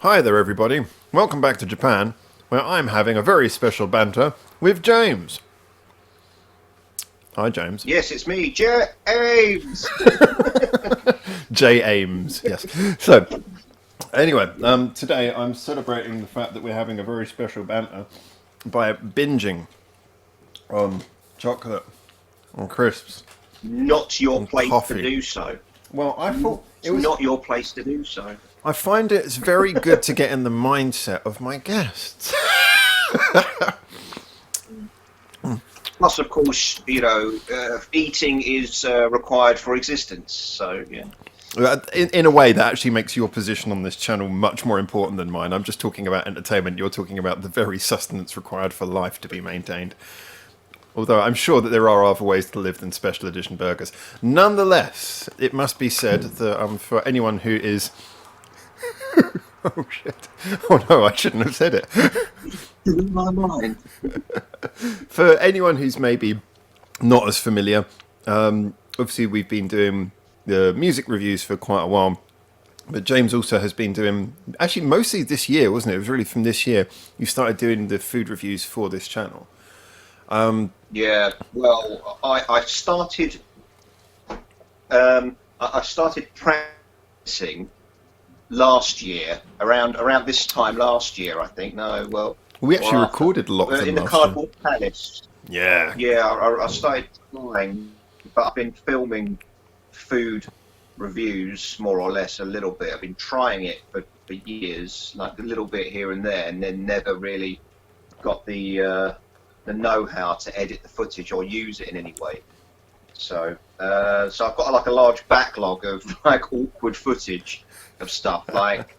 Hi there, everybody. Welcome back to Japan, where I'm having a very special banter with James. Hi, James. Yes, it's me, James. J. Ames, yes. So, anyway, today I'm celebrating the fact that we're having a very special banter by binging on chocolate, on crisps, Not your on place to coffee. do so. Well, I thought it It's was. not your place to do so. I find it's very good to get in the mindset of my guests. Plus, of course, eating is required for existence. So, yeah. In a way, that actually makes your position on this channel much more important than mine. I'm just talking about entertainment. You're talking about the very sustenance required for life to be maintained. Although I'm sure that there are other ways to live than special edition burgers. Nonetheless, it must be said that for anyone who is... Oh, shit. Oh, no, I shouldn't have said it. In my mind. For anyone who's maybe not as familiar, obviously we've been doing the music reviews for quite a while. But James also has been doing, actually mostly this year, wasn't it? It was really from this year you started doing the food reviews for this channel. Yeah. Well, I started. I started practicing last year, around this time last year, I think. No, well, We or actually after. recorded a lot of them In the last year. Cardboard Palace. Yeah. Yeah, I started flying, but I've been filming food reviews more or less a little bit. I've been trying it for years, like a little bit here and there, and then never really got the know-how to edit the footage or use it in any way. So I've got like a large backlog of like awkward footage of stuff. Like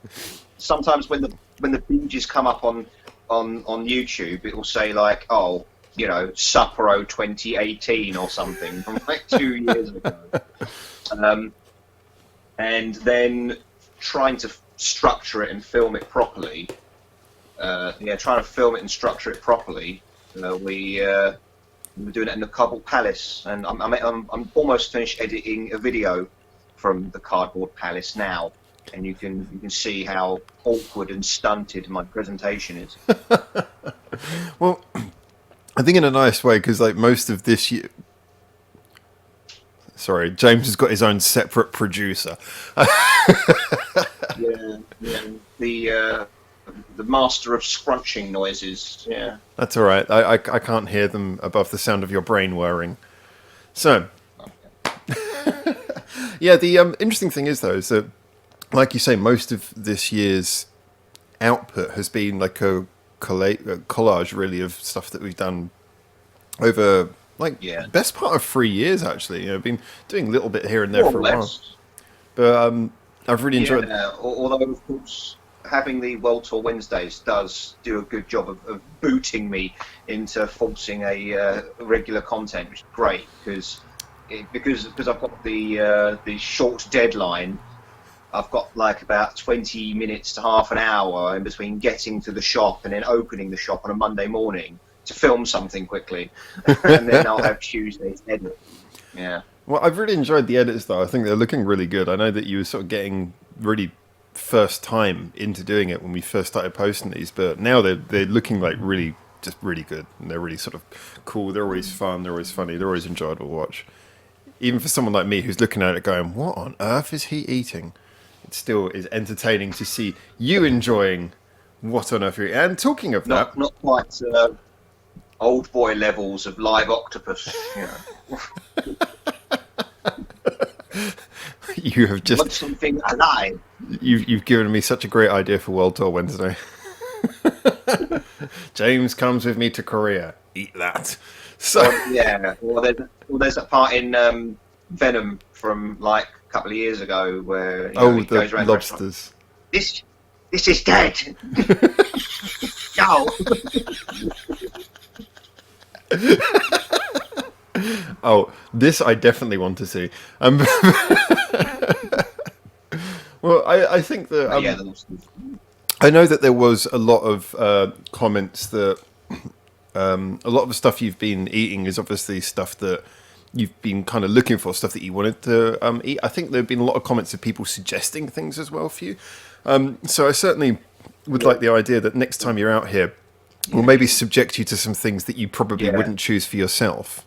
sometimes when the binges come up on YouTube, it will say like, oh, Sapporo 2018 or something from like 2 years ago. And then trying to structure it and film it properly. Trying to film it and structure it properly. We were doing it in the Cobley Palace, and I'm almost finished editing a video from the Cardboard Palace now, and you can see how awkward and stunted my presentation is. Well, I think in a nice way, because like most of this year... Sorry, James has got his own separate producer. Yeah, yeah. The master of scrunching noises. Yeah. That's all right. I can't hear them above the sound of your brain whirring. So, yeah, the interesting thing is, though, is that, like you say, most of this year's output has been like a collage, really, of stuff that we've done over, like, Yeah. best part of 3 years, actually. I've been doing a little bit here and there More for or a while. less. But I've really enjoyed it. Yeah. Although of course having the World Tour Wednesdays does do a good job of booting me into forcing a regular content, which is great because I've got the short deadline. I've got like about 20 minutes to half an hour in between getting to the shop and then opening the shop on a Monday morning to film something quickly, and then I'll have Tuesday to edit. Yeah. Well, I've really enjoyed the edits, though. I think they're looking really good. I know that you were sort of getting really first time into doing it when we first started posting these, but now they're looking like really, just really good. And they're really sort of cool. They're always fun. They're always funny. They're always enjoyable to watch. Even for someone like me who's looking at it going, what on earth is he eating? It still is entertaining to see you enjoying what on earth you're eating. And talking of that, Not quite old boy levels of live octopus. you have Want just something alive? you've given me such a great idea for World Tour Wednesday. James comes with me to Korea. Eat that. So Yeah. There's that part in Venom from like a couple of years ago where oh, he the goes around the restaurant. lobsters. This is dead. No. Oh, this I definitely want to see. Well, I think that Yeah. The lobsters. I know that there was a lot of comments that a lot of the stuff you've been eating is obviously stuff that you've been kind of looking for, stuff that you wanted to eat. I think there have been a lot of comments of people suggesting things as well for you. So I certainly with like the idea that next time you're out here, we'll maybe subject you to some things that you probably Yeah. wouldn't choose for yourself.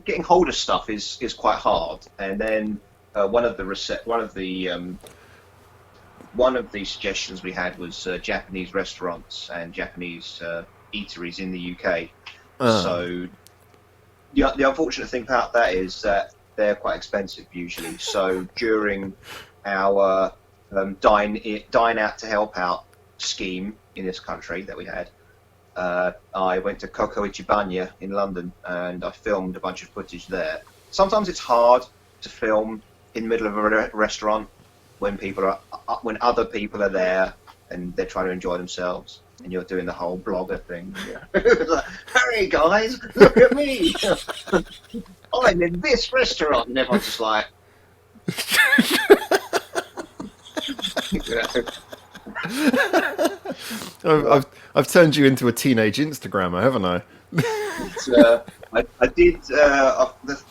Getting hold of stuff is quite hard, and then one of the suggestions we had was Japanese restaurants and Japanese eateries in the UK. So the unfortunate thing about that is that they're quite expensive usually. So during our dine out to help out scheme in this country that we had, I went to Coco Ichibanya in London and I filmed a bunch of footage there. Sometimes it's hard to film in the middle of a restaurant when when other people are there and they're trying to enjoy themselves and you're doing the whole blogger thing. Yeah. Like, hey guys, look at me! I'm in this restaurant, and everyone's just like. I've turned you into a teenage Instagrammer, haven't I? I did. Because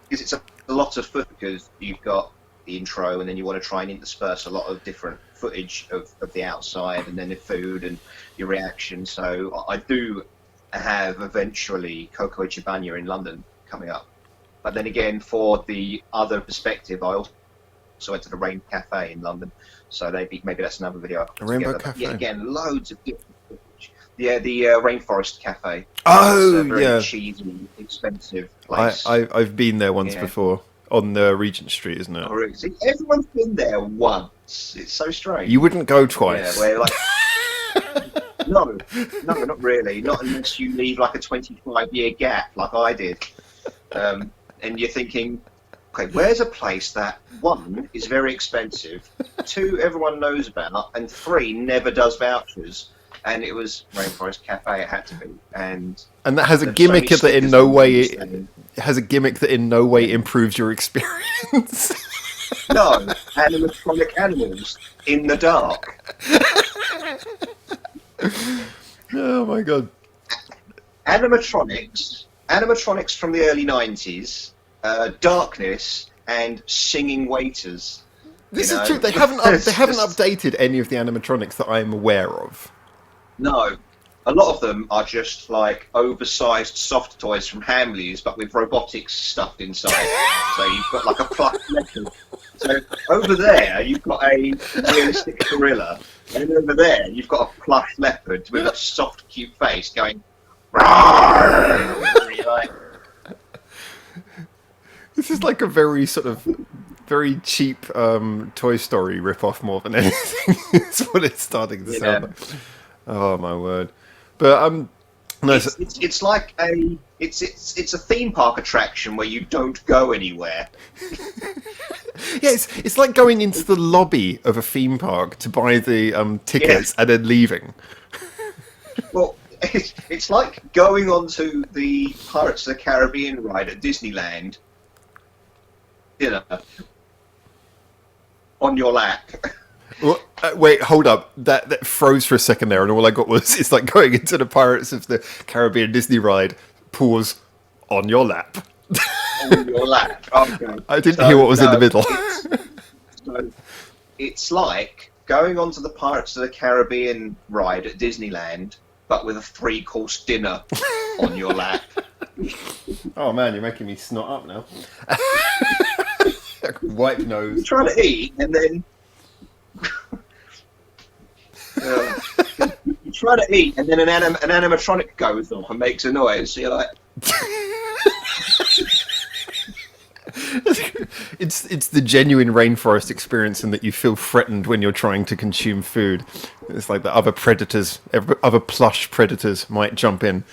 it's a lot of footage. Because you've got the intro, and then you want to try and intersperse a lot of different footage of the outside, and then the food and your reaction. So I do have eventually Coco Ichibanya in London coming up. But then again, for the other perspective, I also went to the Rain Cafe in London. So maybe that's another video. I put Rainbow together. Cafe? Yeah, again, loads of different footage. Yeah, the Rainforest Cafe. Oh, it's a very yeah. cheesy, expensive place. I've been there once Yeah. before on Regent Street, isn't it? Oh, really? See, everyone's been there once. It's so strange. You wouldn't go twice. Yeah, where like. No, not really. Not unless you leave like a 25-year gap, like I did. And you're thinking, okay, where's a place that, one, is very expensive, two, everyone knows about, and three, never does vouchers? And it was Rainforest Cafe, it had to be. And that has a there's gimmick so many that in no way stickers on it has a gimmick that in no way improves your experience. No, animatronic animals in the dark. Oh my god. Animatronics from the early 90s, darkness, and singing waiters. This You is know? true. They haven't It's just- updated any of the animatronics that I am aware of. No, a lot of them are just like oversized soft toys from Hamleys, but with robotics stuffed inside. So you've got like a plush leopard. So over there you've got a realistic gorilla, and over there you've got a plush leopard with a soft, cute face going. "Rawr!" You're like, This is like a very sort of very cheap Toy Story rip-off more than anything. It's what it's starting to sound like. Oh my word! But no, it's like it's a theme park attraction where you don't go anywhere. yeah, it's like going into the lobby of a theme park to buy the tickets and then leaving. Well, it's like going onto the Pirates of the Caribbean ride at Disneyland, you know, on your lap. Well, wait, hold up. That froze for a second there, and all I got was it's like going into the Pirates of the Caribbean Disney ride. Pause on your lap. On your lap. Okay. I didn't hear what was in the middle. It's like going onto the Pirates of the Caribbean ride at Disneyland, but with a 3-course dinner on your lap. Oh man, you're making me snot up now. Wipe nose. You're trying to eat, and then you try to eat, and then an animatronic goes off and makes a noise. So you're like, it's the genuine rainforest experience in that you feel threatened when you're trying to consume food. It's like the other plush predators might jump in.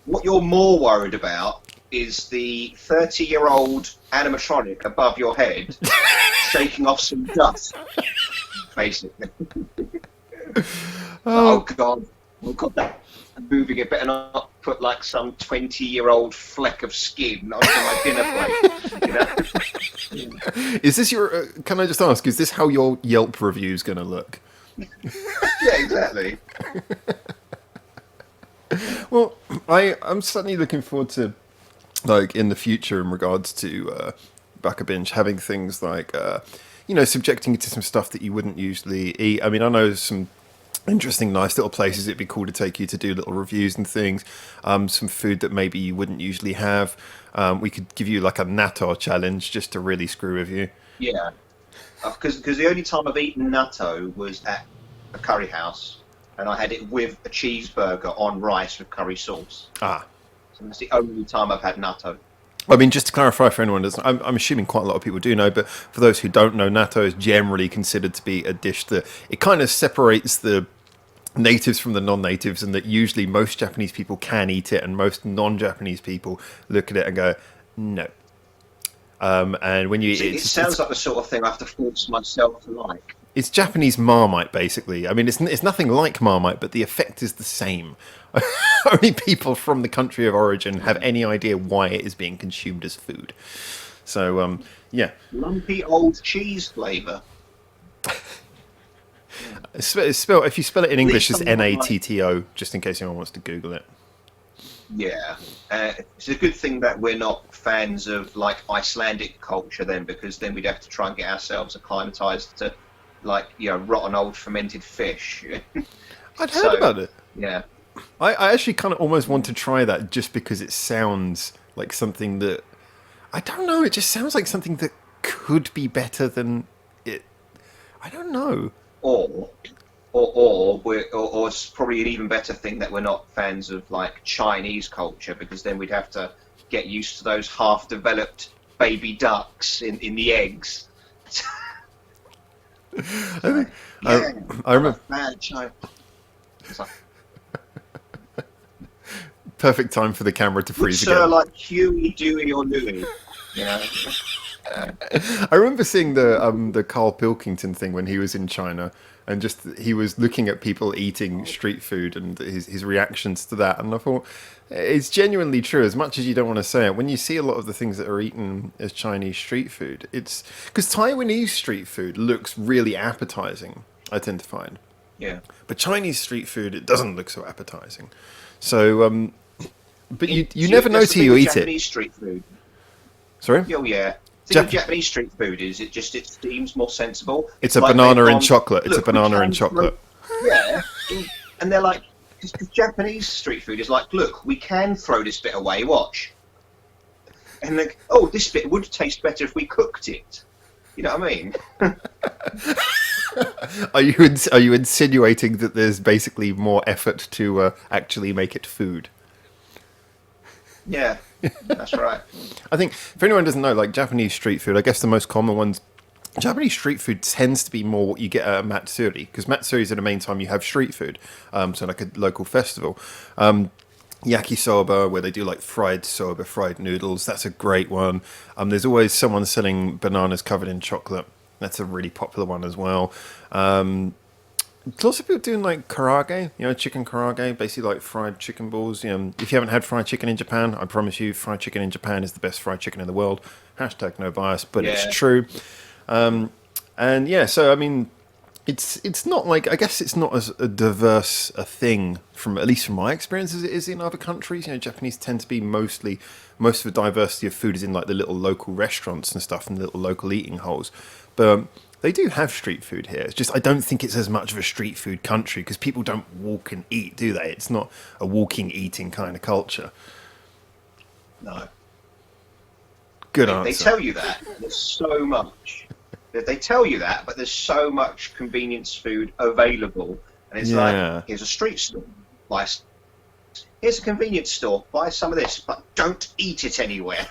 what you're more worried about is the 30-year-old animatronic above your head shaking off some dust, basically. Oh god, that moving it, better not put like some 20-year-old fleck of skin onto my dinner plate. You know? Is this your? Can I just ask? Is this how your Yelp review is going to look? Yeah, exactly. Well, I'm certainly looking forward to, like, in the future in regards to buck a binge, having things like, subjecting you to some stuff that you wouldn't usually eat. I mean, I know some interesting, nice little places it'd be cool to take you to do little reviews and things. Some food that maybe you wouldn't usually have. We could give you like a natto challenge just to really screw with you. Yeah, because the only time I've eaten natto was at a curry house, and I had it with a cheeseburger on rice with curry sauce. Ah. So that's the only time I've had natto. I mean, just to clarify for anyone, I'm assuming quite a lot of people do know, but for those who don't know, natto is generally considered to be a dish that it kind of separates the natives from the non-natives, and that usually most Japanese people can eat it, and most non-Japanese people look at it and go, no. And when you eat it sounds like the sort of thing I have to force myself to like. It's Japanese Marmite, basically. I mean, it's nothing like Marmite, but the effect is the same. Only people from the country of origin have any idea why it is being consumed as food. So, yeah. Lumpy old cheese flavour. If you spell it in English, it's Natto, just in case anyone wants to Google it. Yeah. It's a good thing that we're not fans of, like, Icelandic culture then, because then we'd have to try and get ourselves acclimatised to, like, rotten old fermented fish. I'd heard about it. Yeah. I actually kind of almost want to try that just because it sounds like something that... I don't know, it just sounds like something that could be better than it... I don't know. Or it's probably an even better thing that we're not fans of, like, Chinese culture, because then we'd have to get used to those half-developed baby ducks in the eggs. I remember... China. Perfect time for the camera to freeze Sir, again. like Huey, Dewey, or Louie. I remember seeing the Carl Pilkington thing when he was in China, and just he was looking at people eating street food and his reactions to that, and I thought it's genuinely true. As much as you don't want to say it, when you see a lot of the things that are eaten as Chinese street food, it's because Taiwanese street food looks really appetizing. I tend to find, Yeah, but Chinese street food, it doesn't look so appetizing. So, but you never know till you eat Japanese it. Street food. Sorry? Oh yeah. The thing with Japanese street food is it seems more sensible. It's a banana and chocolate. It's a banana and chocolate. Yeah, and they're like, because Japanese street food is like, look, we can throw this bit away. Watch. And like, oh, this bit would taste better if we cooked it. You know what I mean? Are you insinuating that there's basically more effort to actually make it food? Yeah, that's right. I think if anyone doesn't know, like Japanese street food, I guess the most common ones, Japanese street food tends to be more what you get at a matsuri, because matsuris are the main time you have street food, so like a local festival. Yakisoba, where they do like fried soba, fried noodles, that's a great one. There's always someone selling bananas covered in chocolate. That's a really popular one as well. Lots of people doing like karage, chicken karage, basically like fried chicken balls. If you haven't had fried chicken in Japan, I promise you, fried chicken in Japan is the best fried chicken in the world. # no bias, but Yeah. it's true. And yeah, so I mean, it's not like, I guess it's not as a diverse a thing from, at least from my experience, as it is in other countries. Japanese tend to be most of the diversity of food is in like the little local restaurants and stuff and the little local eating holes. But they do have street food here. It's just I don't think it's as much of a street food country because people don't walk and eat, do they? It's not a walking, eating kind of culture. No. Good answer. They tell you that. There's so much. They tell you that, but there's so much convenience food available. And it's like, here's a street store. Here's a convenience store. Buy some of this, but don't eat it anywhere.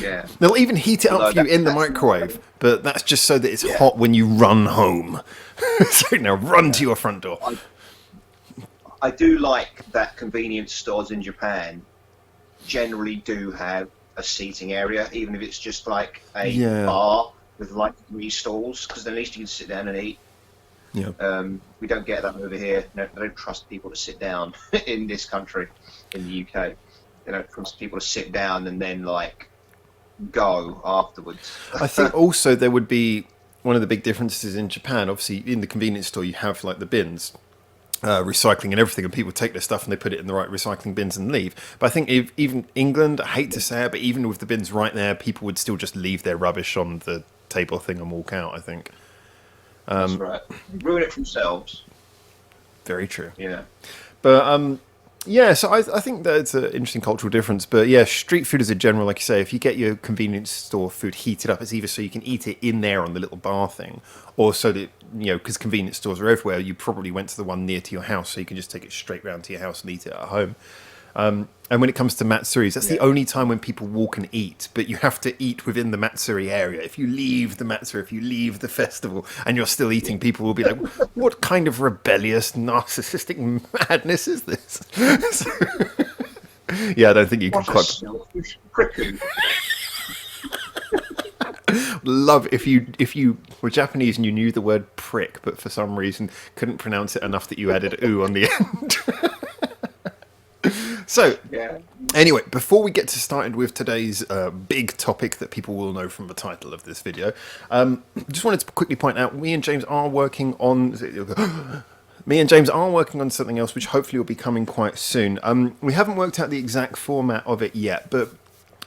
Yeah. They'll even heat it up for you in the microwave, but that's just so that it's hot when you run home. So now run to your front door. I do like that convenience stores in Japan generally do have a seating area, even if it's just like a bar with like 3 stalls, because at least you can sit down and eat. Yeah. We don't get that over here. No, I don't trust people to sit down in this country, in the UK. They don't trust people to sit down and then like go afterwards. I think also there would be one of the big differences in Japan. Obviously, in the convenience store you have like the bins, recycling and everything, and people take their stuff and they put it in the right recycling bins and leave. But I think if, even England, I hate to say it, but even with the bins right there, people would still just leave their rubbish on the table thing and walk out, I think. That's right. Ruin it themselves. Very true. Yeah. But yeah, so I think that it's an interesting cultural difference. But yeah, street food as a general, like you say, if you get your convenience store food heated up, it's either so you can eat it in there on the little bar thing, or so that, because convenience stores are everywhere, you probably went to the one near to your house, so you can just take it straight round to your house and eat it at home. And when it comes to matsuris, that's the only time when people walk and eat, but you have to eat within the matsuri area. If you leave the matsuri, if you leave the festival, and you're still eating, people will be like, what kind of rebellious, narcissistic madness is this? So, yeah, I don't think you can quite... selfish prickoo. Love if you were Japanese and you knew the word prick, but for some reason couldn't pronounce it enough that you added ooh on the end. So, anyway, before we get started with today's big topic that people will know from the title of this video, just wanted to quickly point out me and James are working on something else, which hopefully will be coming quite soon. We haven't worked out the exact format of it yet, but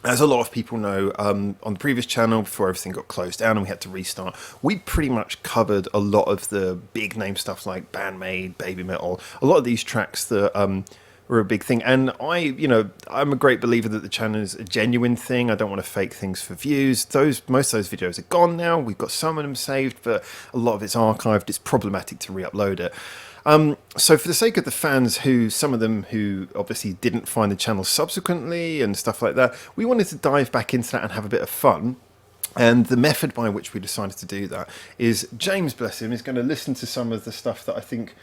as a lot of people know, on the previous channel, before everything got closed down and we had to restart, we pretty much covered a lot of the big name stuff like Bandmade, Baby Metal, a lot of these tracks that were a big thing. And I'm a great believer that the channel is a genuine thing. I don't want to fake things for views. Most of those videos are gone now. We've got some of them saved, but a lot of it's archived. It's problematic to re-upload it. So for the sake of the fans, some of them who obviously didn't find the channel subsequently and stuff like that, we wanted to dive back into that and have a bit of fun. And the method by which we decided to do that is James, bless him, is going to listen to some of the stuff that I think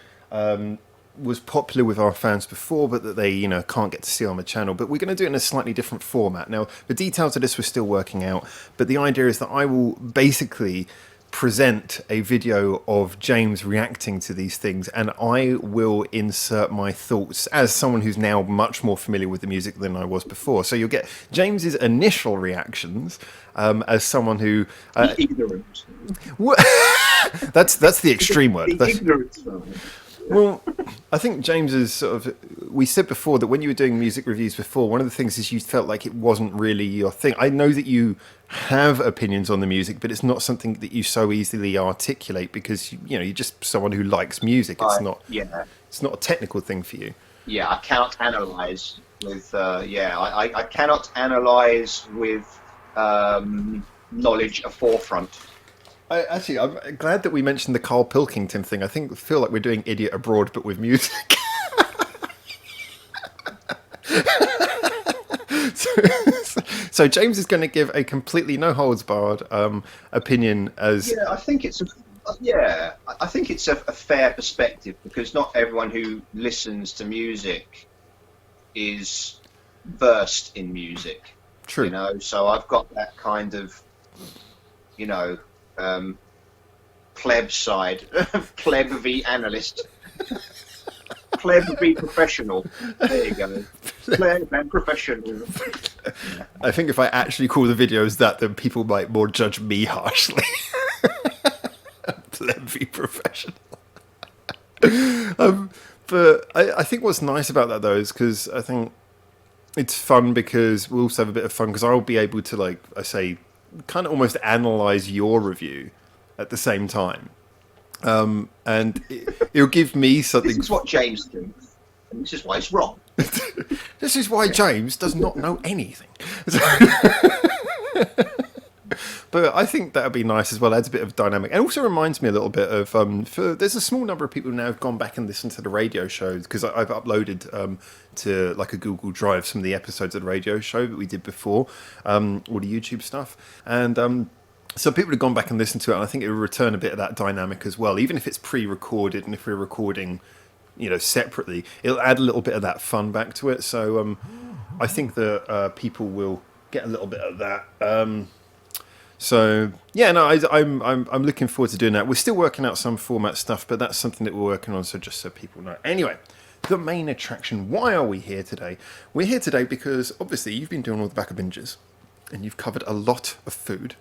was popular with our fans before, but that they can't get to see on the channel. But we're going to do it in a slightly different format. Now, the details of this we're still working out, but the idea is that I will basically present a video of James reacting to these things, and I will insert my thoughts as someone who's now much more familiar with the music than I was before. So you'll get James's initial reactions as someone who ignorant. That's the extreme word. Ignorant. Well, I think James is sort of... We said before that when you were doing music reviews before, one of the things is you felt like it wasn't really your thing. I know that you have opinions on the music, but it's not something that you so easily articulate because you're just someone who likes music. It's not a technical thing for you. Yeah, I cannot analyze with I cannot analyze with knowledge a forefront. I'm glad that we mentioned the Carl Pilkington thing. I feel like we're doing Idiot Abroad, but with music. So James is going to give a completely no holds barred opinion as. Yeah, I think it's a fair perspective because not everyone who listens to music is versed in music. True. So I've got that kind of, pleb side, pleb v analyst, pleb v professional. There you go, pleb and professional. I think if I actually call the videos that, then people might more judge me harshly. Pleb v professional. But I think what's nice about that though is because I think it's fun because we'll also have a bit of fun because I'll be able to, like I say, kind of almost analyze your review at the same time, and it'll give me something. This is what James thinks, and this is why it's wrong. This is why James does not know anything. But I think that would be nice as well. Adds a bit of dynamic, and also reminds me a little bit of. There's a small number of people now who've gone back and listened to the radio shows because I've uploaded to like a Google Drive some of the episodes of the radio show that we did before, all the YouTube stuff, and so people have gone back and listened to it, and I think it will return a bit of that dynamic as well, even if it's pre-recorded and if we're recording, separately, it'll add a little bit of that fun back to it. So I think that people will get a little bit of that. So yeah, no, I'm looking forward to doing that. We're still working out some format stuff, but that's something that we're working on. So just so people know. Anyway, the main attraction. Why are we here today? We're here today because obviously you've been doing all the back of binges, and you've covered a lot of food.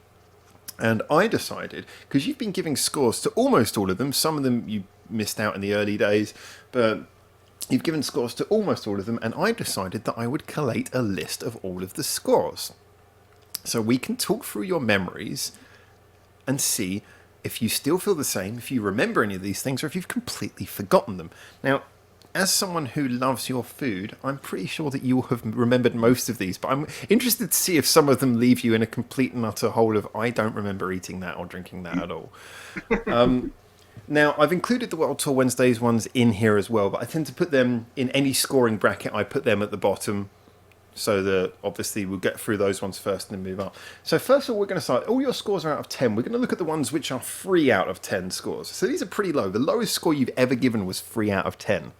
And I decided, because you've been giving scores to almost all of them, some of them you missed out in the early days, but you've given scores to almost all of them, and I decided that I would collate a list of all of the scores. So we can talk through your memories and see if you still feel the same, if you remember any of these things, or if you've completely forgotten them. Now, as someone who loves your food, I'm pretty sure that you will have remembered most of these, but I'm interested to see if some of them leave you in a complete and utter hole of, I don't remember eating that or drinking that at all. Now, I've included the World Tour Wednesdays ones in here as well, but I tend to put them in any scoring bracket. I put them at the bottom, so that obviously we'll get through those ones first and then move up. So first of all, we're going to start, all your scores are out of 10. We're going to look at the ones which are 3 out of 10 scores. So these are pretty low. The lowest score you've ever given was 3 out of 10.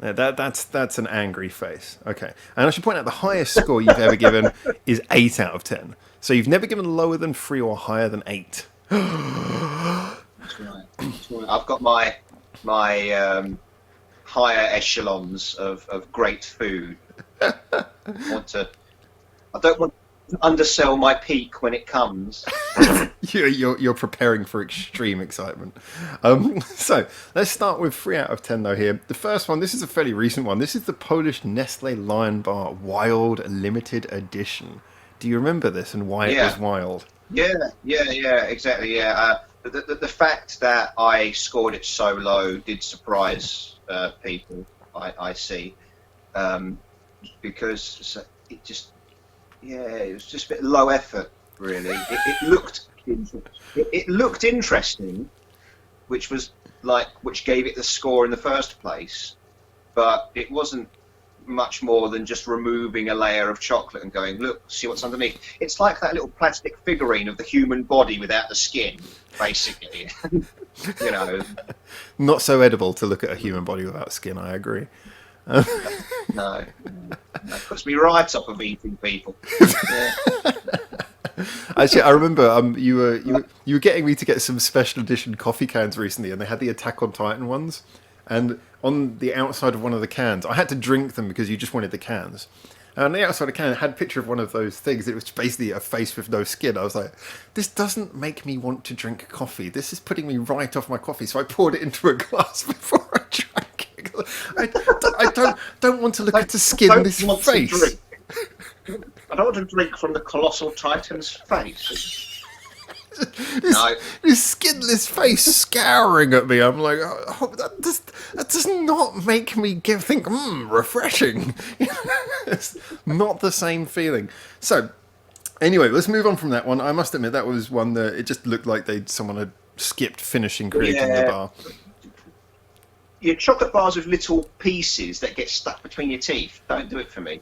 Now that's an angry face. Okay. And I should point out the highest score you've ever given is 8 out of 10. So you've never given lower than 3 or higher than 8. That's right. That's right. I've got my higher echelons of great food. I don't want to undersell my peak when it comes. You're preparing for extreme excitement. So let's start with 3 out of 10 though here. The first one, this is a fairly recent one. This is the Polish Nestle Lion Bar Wild Limited Edition. Do you remember this and why it was wild? Yeah, exactly. Yeah, the fact that I scored it so low did surprise people. I see, because it just, it was just a bit low effort, really. It looked interesting, which gave it the score in the first place, but it wasn't much more than just removing a layer of chocolate and going, look, see what's underneath. It's like that little plastic figurine of the human body without the skin, basically. You know, not so edible to look at a human body without skin. I agree. No, that puts me right off of eating people. Yeah. Actually, I remember you were getting me to get some special edition coffee cans recently, and they had the Attack on Titan ones. And on the outside of one of the cans, I had to drink them because you just wanted the cans. And on the outside of the can, it had a picture of one of those things. It was basically a face with no skin. I was like, this doesn't make me want to drink coffee. This is putting me right off my coffee. So I poured it into a glass before I drank it. I don't want to look at the skin in this face. I don't want to drink from the colossal titan's face. This skinless face scouring at me. I'm like, oh, that does not make me think, refreshing. It's not the same feeling. So, anyway, let's move on from that one. I must admit, that was one that it just looked like someone had skipped finishing creating the bar. Your chocolate bars with little pieces that get stuck between your teeth. Don't do it for me.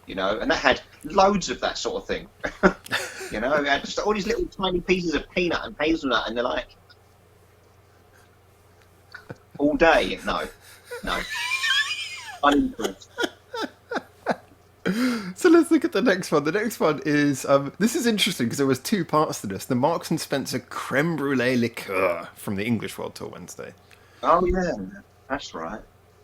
You know, and that had loads of that sort of thing. You know, it had just all these little tiny pieces of peanut and hazelnut, and they're like, all day. No. Unimpressed. So let's look at the next one. The next one is, this is interesting because there was 2 parts to this. The Marks and Spencer Creme Brulee Liqueur from the English World Tour Wednesday. Oh, yeah, that's right.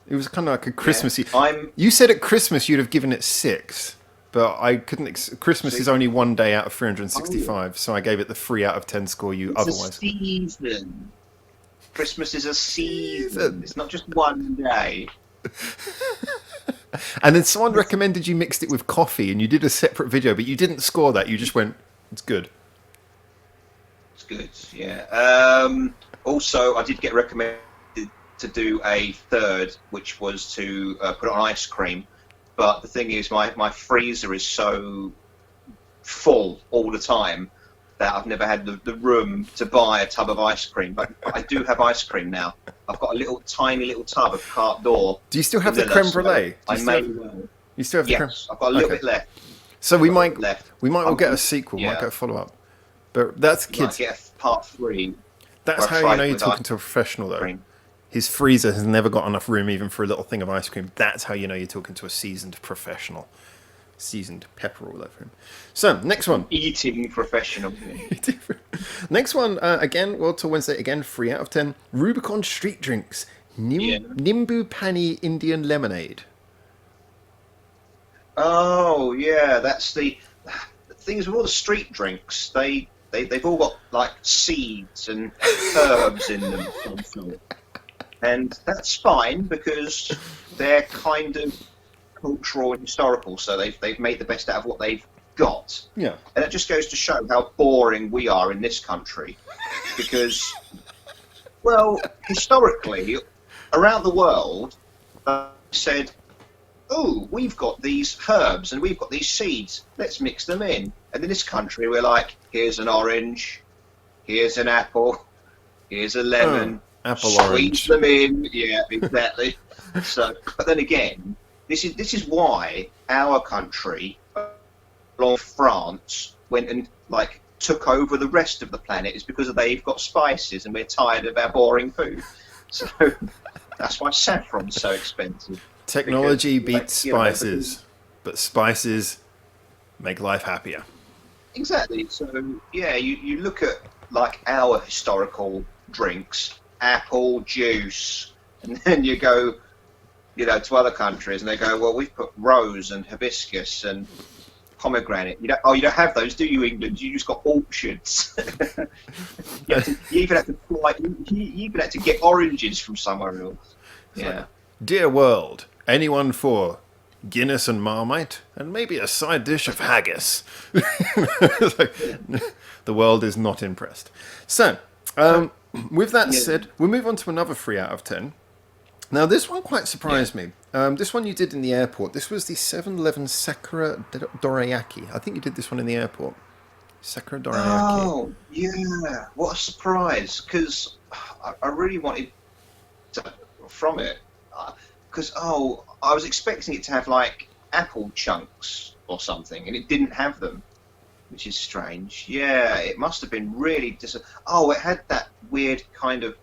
It was kind of like a Christmassy. Yeah, you said at Christmas you'd have given it 6, but I couldn't. Christmas is only one day out of 365, so I gave it the 3 out of 10 score you otherwise. It's a season. Christmas is a season. It's not just one day. And then someone recommended you mixed it with coffee, and you did a separate video, but you didn't score that. You just went, "It's good." It's good, yeah. Also, I did get recommended to do a third, which was to put it on ice cream, but the thing is my freezer is so full all the time that I've never had the room to buy a tub of ice cream, but I do have ice cream now. I've got a tiny little tub of Carte d'Or. Do you still have the creme brulee? You still have the creme? Yes, I've got a little bit left. So we might all get a sequel, might get a follow-up. But that's kids. Might get a part 3. That's how you know you're talking to a professional, though. Cream. His freezer has never got enough room even for a little thing of ice cream. That's how you know you're talking to a seasoned professional. Seasoned pepper all over him. So, next one. Eating professional. Next one, again, World Tour Wednesday, again, 3 out of 10. Rubicon Street Drinks. Nimbu Pani Indian Lemonade. Oh, yeah, that's the things with all the street drinks. They they've all got like seeds and herbs in them, of some sort. And that's fine because they're kind of cultural and historical, so they've made the best out of what they've got. Yeah. And it just goes to show how boring we are in this country, because, well, historically, around the world, said, oh, we've got these herbs and we've got these seeds, let's mix them in. And in this country, we're like, here's an orange, here's an apple, here's a lemon, apple squeeze orange. them in. Yeah, exactly. So, but then again, this is why our country, along with France, went and like took over the rest of the planet, is because they've got spices and we're tired of our boring food. So that's why saffron's so expensive. Technology Because, beats you know, spices, but spices make life happier. Exactly. So yeah, you look at like our historical drinks, apple juice, and then you go, you know, to other countries and they go, well, we've put rose and hibiscus and pomegranate. You don't have those, do you, England? You just got orchards. You even had to fly. You even had to get oranges from somewhere else. Yeah. Dear world, anyone for Guinness and Marmite, and maybe a side dish of haggis? It's like, the world is not impressed. So, with that said, we'll move on to another 3 out of 10. Now, this one quite surprised me. This one you did in the airport. This was the 7-Eleven Sakura Dorayaki. I think you did this one in the airport. Sakura Dorayaki. Oh, yeah. What a surprise. Because I really wanted to, from it. Because, I was expecting it to have, like, apple chunks or something, and it didn't have them, which is strange. Yeah, it must have been really it had that weird kind of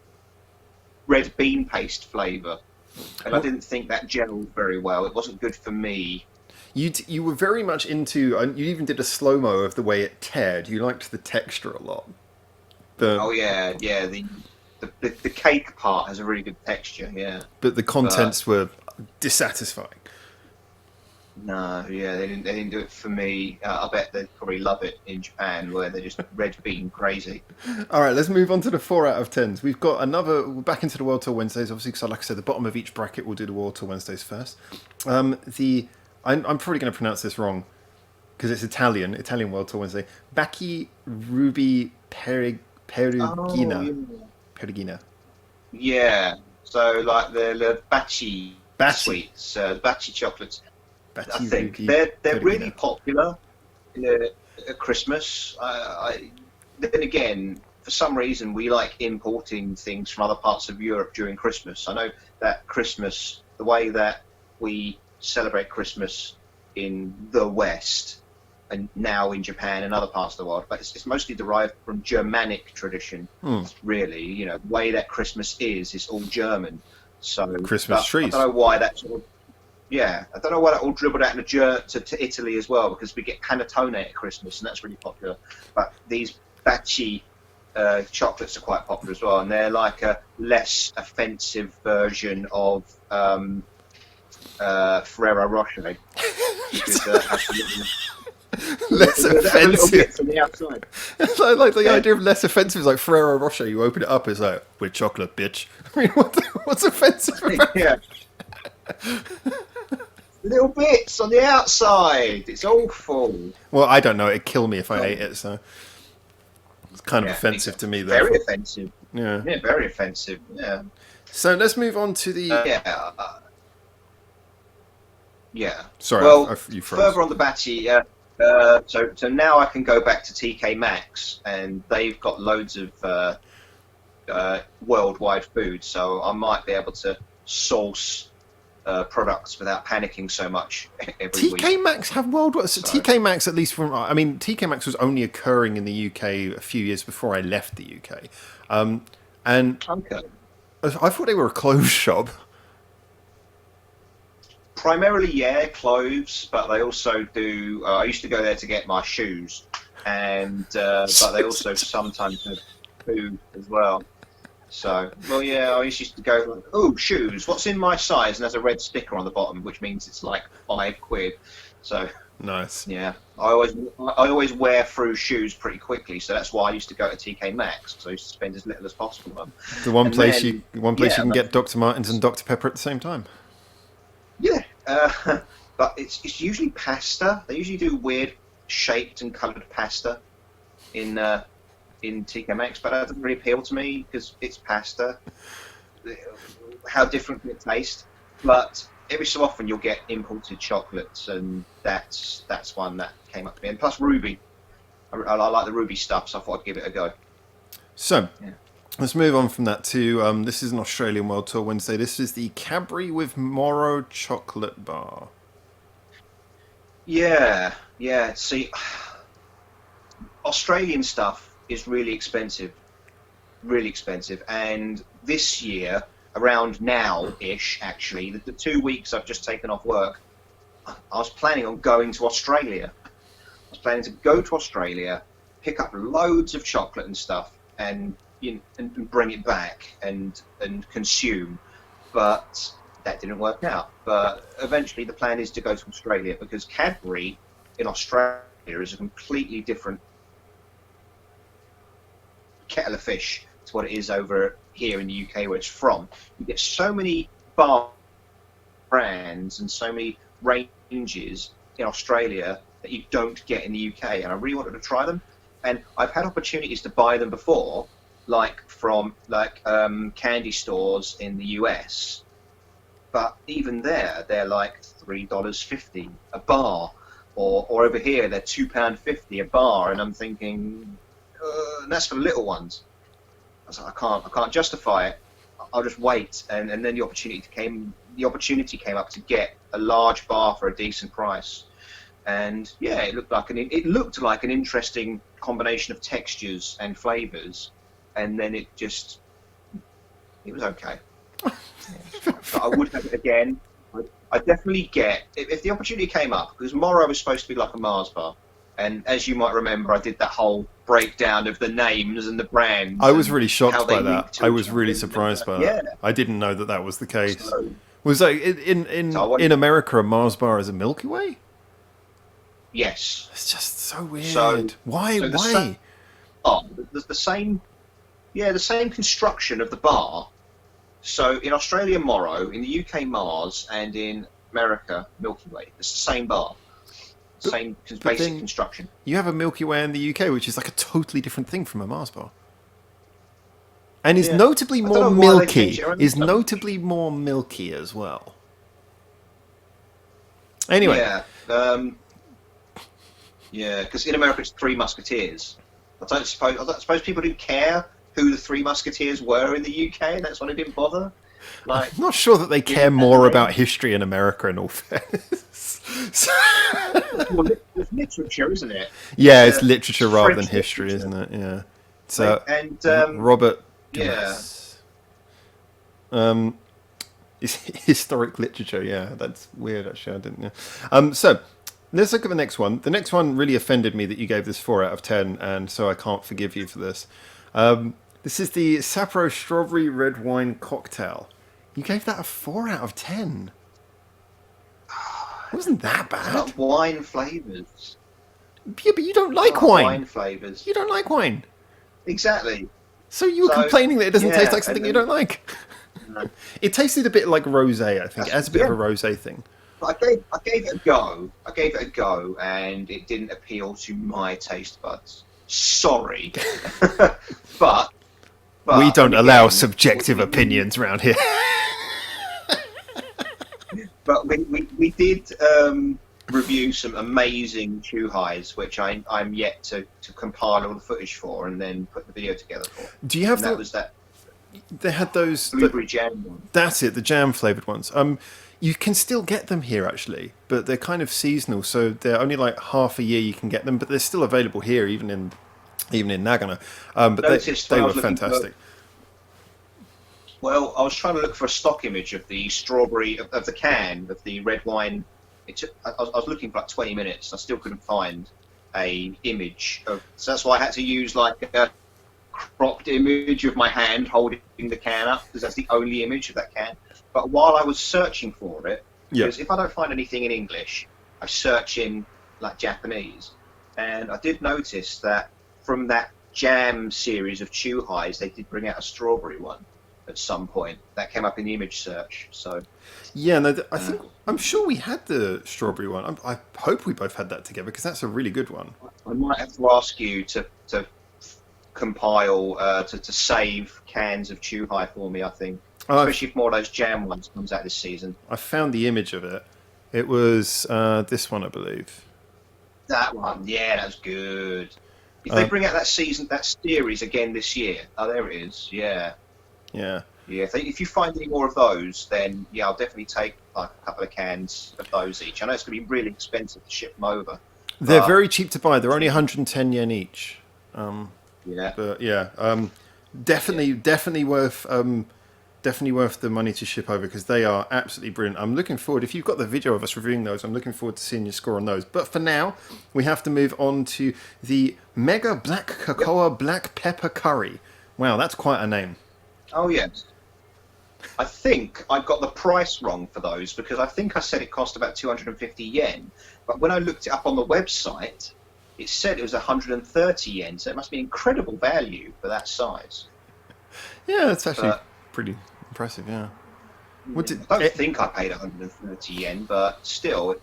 red bean paste flavour, and I didn't think that gelled very well. It wasn't good for me. You were very much into... you even did a slow-mo of the way it teared. You liked the texture a lot. Yeah. The cake part has a really good texture, yeah. But the contents were dissatisfying. No, yeah, they didn't do it for me. I bet they'd probably love it in Japan, where they're just red bean crazy. All right, let's move on to the 4 out of 10s. We've got back into the World Tour Wednesdays, obviously, because like I said, the bottom of each bracket will do the World Tour Wednesdays first. I'm probably going to pronounce this wrong, because it's Italian World Tour Wednesday. Bacchi Ruby Perugina. Perugina. Yeah, so like the Baci sweets, the Baci chocolates. I think they're really popular at Christmas. Then again, for some reason, we like importing things from other parts of Europe during Christmas. I know that Christmas, the way that we celebrate Christmas in the West and now in Japan and other parts of the world, but it's mostly derived from Germanic tradition, really. You know, the way that Christmas is all German. So Christmas trees. I don't know why that sort of... Yeah, I don't know why that all dribbled out to Italy as well, because we get panettone at Christmas, and that's really popular. But these Baci chocolates are quite popular as well, and they're like a less offensive version of Ferrero Rocher. Less offensive from the outside. I like the idea of less offensive is like Ferrero Rocher. You open it up, it's like, with chocolate, bitch. I mean, what's offensive about Yeah. Little bits on the outside. It's awful. Well, I don't know. It'd kill me if I ate it, so it's kind of offensive to me, though. Very offensive. Yeah, very offensive. Yeah. So let's move on to the... yeah. Sorry, well, you froze. Further on the Baci, so now I can go back to TK Maxx, and they've got loads of worldwide food, so I might be able to source products without panicking so much every week. TK Maxx have worldwide... So TK Maxx, at least from... I mean, TK Maxx was only occurring in the UK a few years before I left the UK. And okay. I thought they were a clothes shop. Primarily, yeah, clothes, but they also do... I used to go there to get my shoes, and but they also sometimes have food as well. So, well, yeah, I used to go, oh, shoes, what's in my size? And there's a red sticker on the bottom, which means it's like £5. So, Nice. Yeah, I always wear through shoes pretty quickly, so that's why I used to go to TK Maxx. So I used to spend as little as possible on them. And then, The one place yeah, you can get Dr. Martens and Dr. Pepper at the same time. yeah. But it's usually pasta. They usually do weird shaped and coloured pasta in TK Maxx, but that doesn't really appeal to me because it's pasta. How different can it taste? But every so often you'll get imported chocolates, and that's one that came up to me. And plus Ruby, I like the Ruby stuff, so I thought I'd give it a go. So, Yeah. let's move on from that to this is an Australian World Tour Wednesday. This is the Cadbury with Moro chocolate bar. Yeah, yeah. See, Australian stuff is really expensive, and this year, around now-ish, actually, the 2 weeks I've just taken off work, I was planning on going to Australia. I was planning to go to Australia, pick up loads of chocolate and stuff, and and bring it back and consume, but that didn't work out. But eventually, the plan is to go to Australia because Cadbury in Australia is a completely different kettle of fish to what it is over here in the UK where it's from. You get so many bar brands and so many ranges in Australia that you don't get in the UK, and I really wanted to try them. And I've had opportunities to buy them before, like from candy stores in the US, but even there they're like $3.50 a bar, or over here they're £2.50 a bar, and I'm thinking, and that's for the little ones. I was like, I can't justify it. I'll just wait, and then the opportunity came up to get a large bar for a decent price, and yeah, it looked like an interesting combination of textures and flavors, and then it was okay. But I would have it again. I definitely get if the opportunity came up, because Moro was supposed to be like a Mars bar. And as you might remember, I did that whole breakdown of the names and the brands. I was really shocked by link that. to I each was really other. surprised by Yeah. that. I didn't know that was the case. So, Was that in America a Mars bar is a Milky Way? yes. It's just so weird. So Why? the Why? the same, the same construction of the bar. So in Australia, Moro, in the UK, Mars, and in America, Milky Way. It's the same bar. Same basic construction. You have a Milky Way in the UK, which is like a totally different thing from a Mars bar, and is notably more milky. Is notably more milky as well. Anyway, because in America it's Three Musketeers. I suppose people didn't care who the Three Musketeers were in the UK, and that's why they didn't bother. Like, I'm not sure that they care more about history in America, in all fairness. well, it's literature, isn't it? Yeah, it's literature rather than French history, literature. isn't it? Yeah. So And Robert yeah. Dumas. It's historic literature. Yeah, that's weird. Actually, I didn't know. So let's look at the next one. The next one really offended me that you gave this 4 out of 10, and so I can't forgive you for this. This is the Sapporo Strawberry Red Wine Cocktail. You gave that a 4 out of 10. It wasn't that bad. It's got wine flavours. Yeah, but you don't like wine. Wine flavours. You don't like wine. Exactly. So you were complaining that it doesn't taste like something you don't like. No. It tasted a bit like rosé, I think. It has a bit of a rosé thing. I gave it a go, and it didn't appeal to my taste buds. Sorry, but we don't allow subjective opinions around here. But we did review some amazing chew highs, which I'm yet to compile all the footage for and then put the video together for. Do you have that? Was that? They had those blueberry jam one. That's it, the jam flavoured ones. You can still get them here actually, but they're kind of seasonal, so they're only like half a year you can get them, but they're still available here, even in Nagano. But they were fantastic. Well, I was trying to look for a stock image of the strawberry, of the can, of the red wine. I was looking for like 20 minutes. I still couldn't find a image of. So that's why I had to use like a cropped image of my hand holding the can up, because that's the only image of that can. But while I was searching for it, because if I don't find anything in English, I search in like Japanese. And I did notice that from that jam series of chew highs, they did bring out a strawberry one at some point. That came up in the image search. So Yeah, no, I'm sure we had the strawberry one. I hope we both had that together because that's a really good one. I might have to ask you to compile to save cans of chew high for me. I think, especially if more of those jam ones comes out this season. I found the image of it. It was this one, I believe. That one, yeah, that was good. If they bring out that series again this year, oh, there it is. Yeah. Yeah. Yeah, if you find any more of those, then yeah, I'll definitely take like a couple of cans of those each. I know it's going to be really expensive to ship them over. They're very cheap to buy. They're only 110 yen each. Yeah, But yeah, definitely worth the money to ship over because they are absolutely brilliant. I'm looking forward. If you've got the video of us reviewing those, I'm looking forward to seeing your score on those. But for now, we have to move on to the Mega Black Cocoa Black Pepper Curry. Wow, that's quite a name. Oh yes. I think I got the price wrong for those because I think I said it cost about 250 yen, but when I looked it up on the website, it said it was 130 yen, so it must be incredible value for that size. Yeah, that's actually pretty impressive. Yeah. I don't think I paid 130 yen, but still,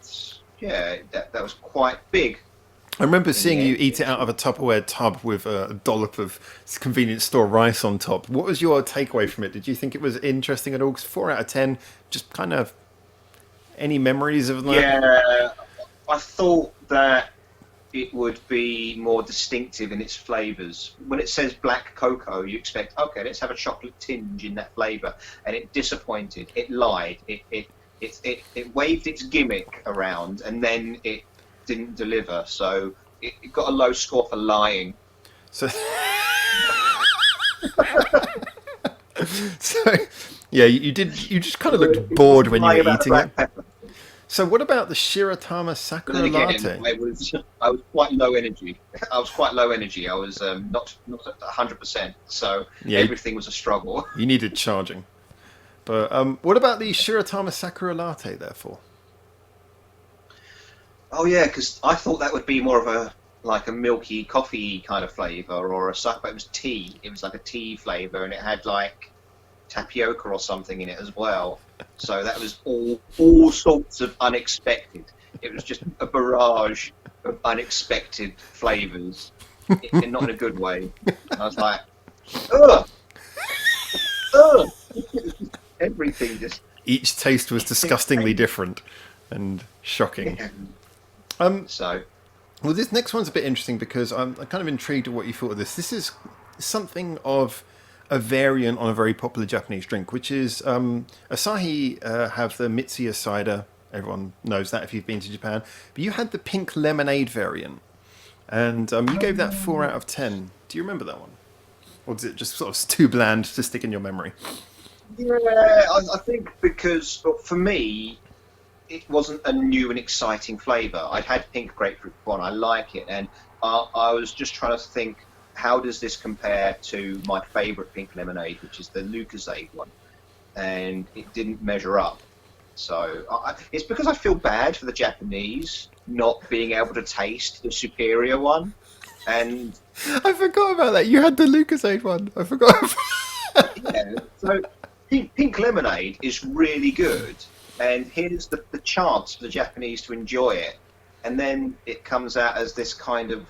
that was quite big. I remember seeing you eat it out of a Tupperware tub with a dollop of convenience store rice on top. What was your takeaway from it? Did you think it was interesting at all? 'Cause 4 out of 10, just kind of any memories of that? Yeah, I thought that it would be more distinctive in its flavours. When it says black cocoa, you expect, okay, let's have a chocolate tinge in that flavour. And it disappointed. It lied. It waved its gimmick around, and then it didn't deliver, so it got a low score for lying. So, yeah, you just kind of looked bored when you were eating it. Pepper. So what about the Shiratama Sakura Latte? I was quite low energy. I was not at 100%, so everything was a struggle. You needed charging. But what about the Shiratama Sakura Latte, therefore? Oh yeah, because I thought that would be more of a milky coffee kind of flavour, or but it was tea. It was like a tea flavour, and it had like tapioca or something in it as well. So that was all sorts of unexpected. It was just a barrage of unexpected flavours, and not in a good way. I was like, ugh, ugh. Everything just. Each taste was disgustingly different and shocking. Yeah. Well, this next one's a bit interesting because I'm kind of intrigued at what you thought of this. This is something of a variant on a very popular Japanese drink, which is Asahi have the Mitsuya cider. Everyone knows that if you've been to Japan. But you had the pink lemonade variant, and you gave that 4 out of 10. Do you remember that one? Or is it just sort of too bland to stick in your memory? Yeah, I think because for me, it wasn't a new and exciting flavour. I'd had pink grapefruit before, and I like it. And I was just trying to think, how does this compare to my favourite pink lemonade, which is the Lucozade one? And it didn't measure up. So it's because I feel bad for the Japanese not being able to taste the superior one. And I forgot about that. You had the Lucozade one. I forgot. Yeah, so pink lemonade is really good. And here's the chance for the Japanese to enjoy it, and then it comes out as this kind of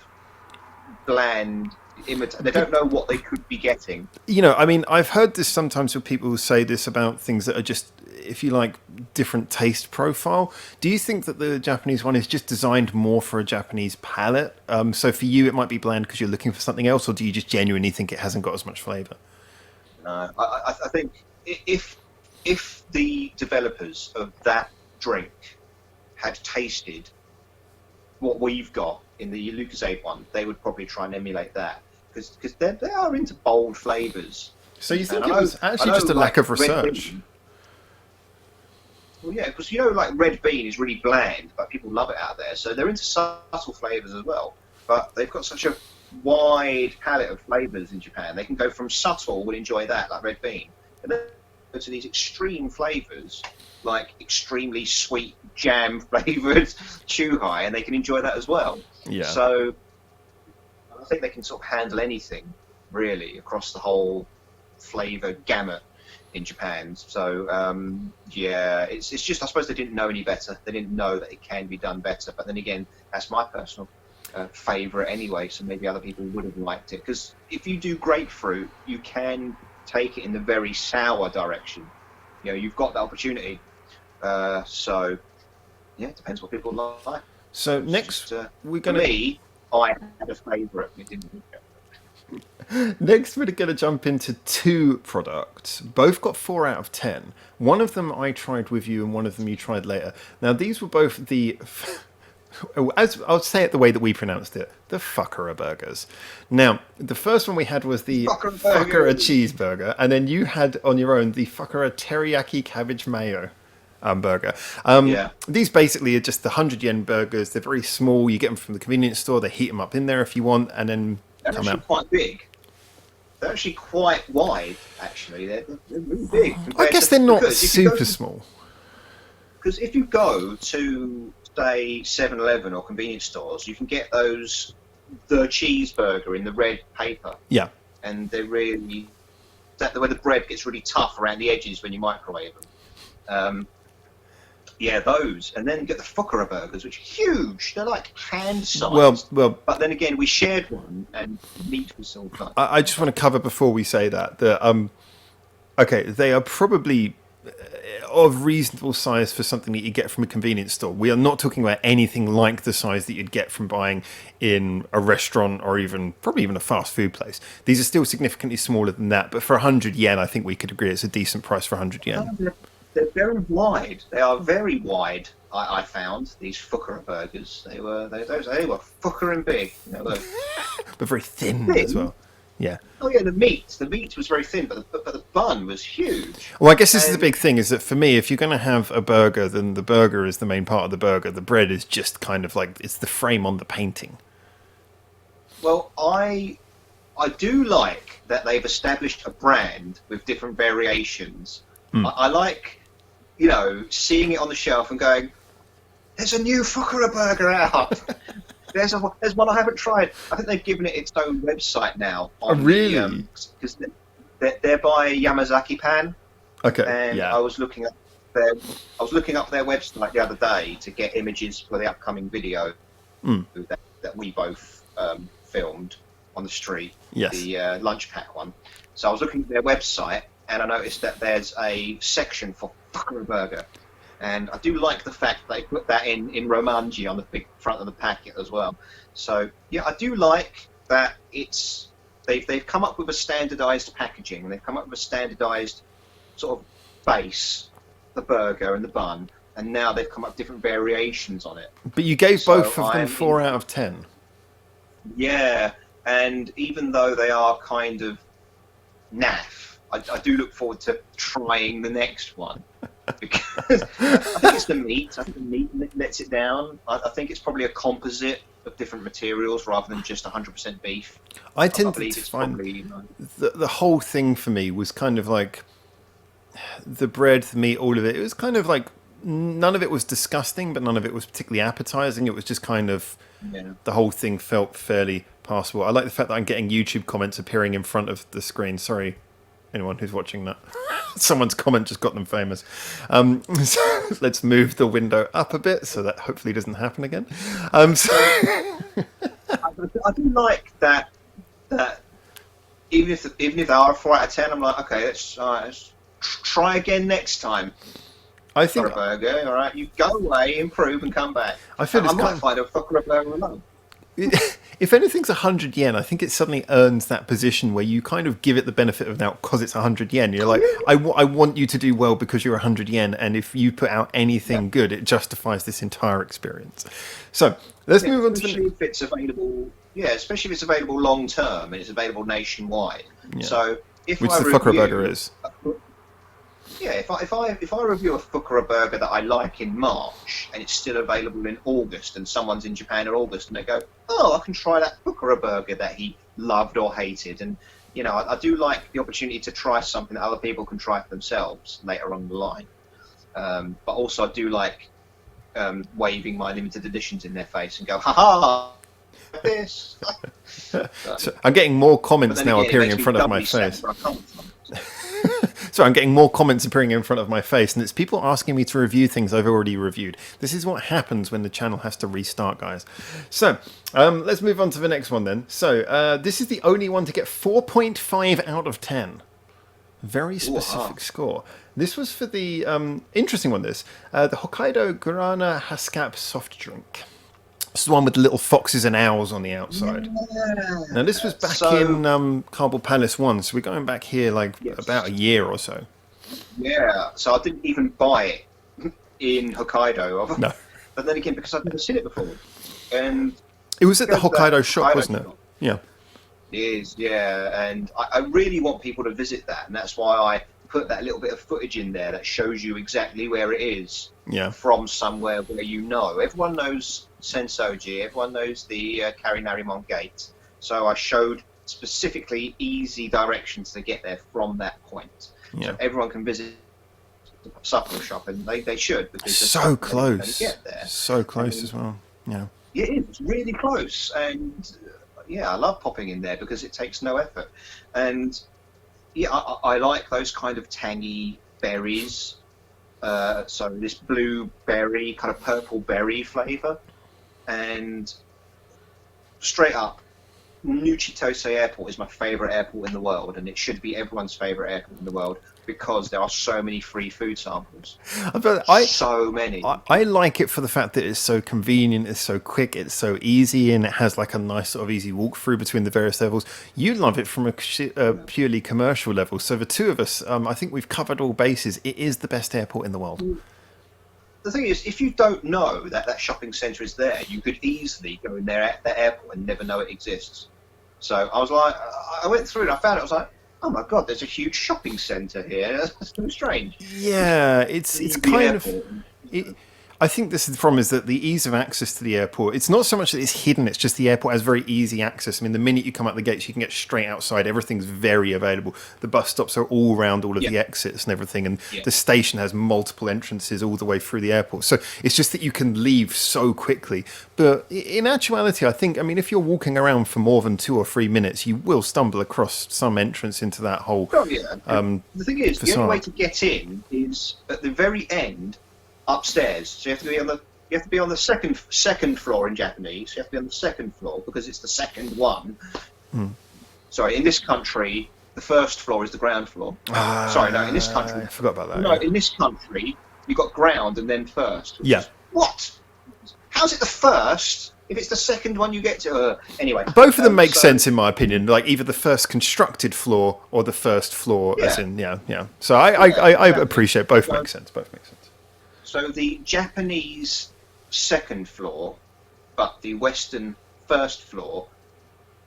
bland They don't know what they could be getting. You know, I mean, I've heard this sometimes with people who say this about things that are just, if you like, different taste profile. Do you think that the Japanese one is just designed more for a Japanese palate? So for you, it might be bland because you're looking for something else, or do you just genuinely think it hasn't got as much flavour? No, I think if the developers of that drink had tasted what we've got in the Lucozade one, they would probably try and emulate that, because they are into bold flavours. So you think it was actually just a lack of research? Well, yeah, because like red bean is really bland, but people love it out there. So they're into subtle flavours as well. But they've got such a wide palette of flavours in Japan. They can go from subtle, we'll enjoy that, like red bean, and to these extreme flavors, like extremely sweet jam flavored Chuhai, and they can enjoy that as well. Yeah. So I think they can sort of handle anything really across the whole flavor gamut in Japan. So yeah, it's just, I suppose they didn't know any better. They didn't know that it can be done better. But then again, that's my personal favorite anyway. So maybe other people would have liked it, because if you do grapefruit, you can take it in the very sour direction. You know, you've got that opportunity. So yeah, it depends what people like. So It's next, just, we're for gonna me, I had a favourite. It didn't. next we're gonna jump into two products. Both got 4 out of 10. One of them I tried with you, and one of them you tried later. Now these were both the, as I'll say it the way that we pronounced it, the fuckera burgers. Now the first one we had was the fuckera cheeseburger, and then you had on your own the fuckera teriyaki cabbage mayo burger. Yeah. These basically are just the 100 yen burgers. They're very small. You get them from the convenience store. They heat them up in there if you want, and then They're come actually out. quite big. They're actually quite wide, actually. They're really big. I guess they're not super small. Because if you go to, say, 7-Eleven or convenience stores, you can get those, the cheeseburger in the red paper. Yeah. And they're really, that where the bread gets really tough around the edges when you microwave them. Yeah, those. And then you get the Fukuoka burgers, which are huge. They're like hand-sized. Well. But then again, we shared one, and meat was still done. I just want to cover before we say that okay, they are probably of reasonable size for something that you get from a convenience store. We are not talking about anything like the size that you'd get from buying in a restaurant or probably even a fast food place. These are still significantly smaller than that, but for 100 yen, I think we could agree it's a decent price for 100 yen. They're very wide. They are very wide. I found these Fukuoka burgers. They were Fukuoka and big. They were, but very thin as well. Yeah. Oh yeah, the meat was very thin, but the bun was huge. Well, I guess this is the big thing, is that for me, if you're going to have a burger, then the burger is the main part of the burger. The bread is just kind of like, it's the frame on the painting. Well, I do like that they've established a brand with different variations. I like, you know, seeing it on the shelf and going, there's a new Fukuoka burger out. There's one I haven't tried. I think they've given it its own website now. Oh, really? Because they're by Yamazaki Pan. Okay. And yeah. I was looking up their website the other day to get images for the upcoming video that we both filmed on the street. Yes. The lunch pack one. So I was looking at their website, and I noticed that there's a section for Fukuoka burger. And I do like the fact they put that in Romanji on the big front of the packet as well. So yeah, I do like that they've come up with a standardized packaging, and they've come up with a standardized sort of base, the burger and the bun, and now they've come up with different variations on it. But you gave both of them 4 out of 10. Yeah, and even though they are kind of naff, I do look forward to trying the next one. Because I think it's the meat. I think the meat lets it down. I think it's probably a composite of different materials rather than just 100% beef. I tend to find the whole thing for me was kind of like the bread, the meat, all of it. It was kind of like none of it was disgusting, but none of it was particularly appetizing. It was just kind of the whole thing felt fairly passable. I like the fact that I'm getting YouTube comments appearing in front of the screen. Sorry, anyone who's watching that. Someone's comment just got them famous. So let's move the window up a bit so that hopefully doesn't happen again. I do like that even if they are a 4 out of 10, I'm like, okay, let's try again next time. I think for a burger, all right, you go away, improve, and come back. I feel I might find a Fukuoka burger alone. If anything's 100 yen, I think it suddenly earns that position where you kind of give it the benefit of doubt because it's 100 yen. You're like, I want you to do well because you're 100 yen, and if you put out anything good, it justifies this entire experience. So let's move on to especially if it's available. Yeah, especially if it's available long term and it's available nationwide. Yeah. So if which I the Fukuoka burger is. Yeah, if I review a Fukuoka burger that I like in March and it's still available in August, and someone's in Japan in August and they go, oh, I can try that Fukuoka burger that he loved or hated, and I do like the opportunity to try something that other people can try for themselves later on the line. But also I do like waving my limited editions in their face and go, ha ha, this. So I'm getting more But comments then now again, it appearing makes in me front of my doubly sad face. where I come from. So I'm getting more comments appearing in front of my face, and it's people asking me to review things I've already reviewed. This is what happens when the channel has to restart, guys. So let's move on to the next one then. So this is the only one to get 4.5 out of 10. Very specific score. This was for the interesting one. The Hokkaido Guarana Haskap soft drink. It's the one with the little foxes and owls on the outside. Yeah. Now this was back in Carbal Palace 1, so we're going back here about a year or so. Yeah, so I didn't even buy it in Hokkaido. No. But then again, because I've never seen it before. And It was at the Hokkaido shop, Hokkaido wasn't it? shop. Yeah. It is, yeah. And I really want people to visit that. And that's why I put that little bit of footage in there that shows you exactly where it is from somewhere where you know. Everyone knows Sensoji, everyone knows the Karinarimon Gate. So I showed specifically easy directions to get there from that point. Yeah. So everyone can visit the Sapporo shop, and they should. Because So close. they get there. So close as well. Yeah. It is. It's really close. And yeah, I love popping in there because it takes no effort. And yeah, I like those kind of tangy berries. So this blueberry, kind of purple berry flavour. And straight up, New Chitose Airport is my favourite airport in the world, and it should be everyone's favourite airport in the world because there are so many free food samples. So many. I like it for the fact that it's so convenient, it's so quick, it's so easy, and it has like a nice sort of easy walk through between the various levels. You love it from a purely commercial level. So the two of us, I think we've covered all bases. It is the best airport in the world. The thing is, if you don't know that shopping centre is there, you could easily go in there at the airport and never know it exists. So I was like, I went through and I found it. I was like, oh my god, there's a huge shopping centre here. That's so strange. Yeah, it's kind of. I think this is the problem, is that the ease of access to the airport, it's not so much that it's hidden, it's just the airport has very easy access. I mean, the minute you come out the gates, you can get straight outside. Everything's very available. The bus stops are all around all of the exits and everything, and the station has multiple entrances all the way through the airport. So it's just that you can leave so quickly. But in actuality, I think, I mean, if you're walking around for more than 2 or 3 minutes, you will stumble across some entrance into that whole the thing is, the only way to get in is at the very end, upstairs. So you have to be on the second floor in Japanese. You have to be on the second floor because it's the second one. Sorry, in this country, the first floor is the ground floor. Sorry, no, in this country, I forgot about that. No, in this country, you got ground and then first. Yeah. What? How's it the first if it's the second one you get to? Anyway, both of them make sense in my opinion. Like either the first constructed floor or the first floor, as in So I appreciate both. Make sense. Both make sense. So the Japanese second floor, but the Western first floor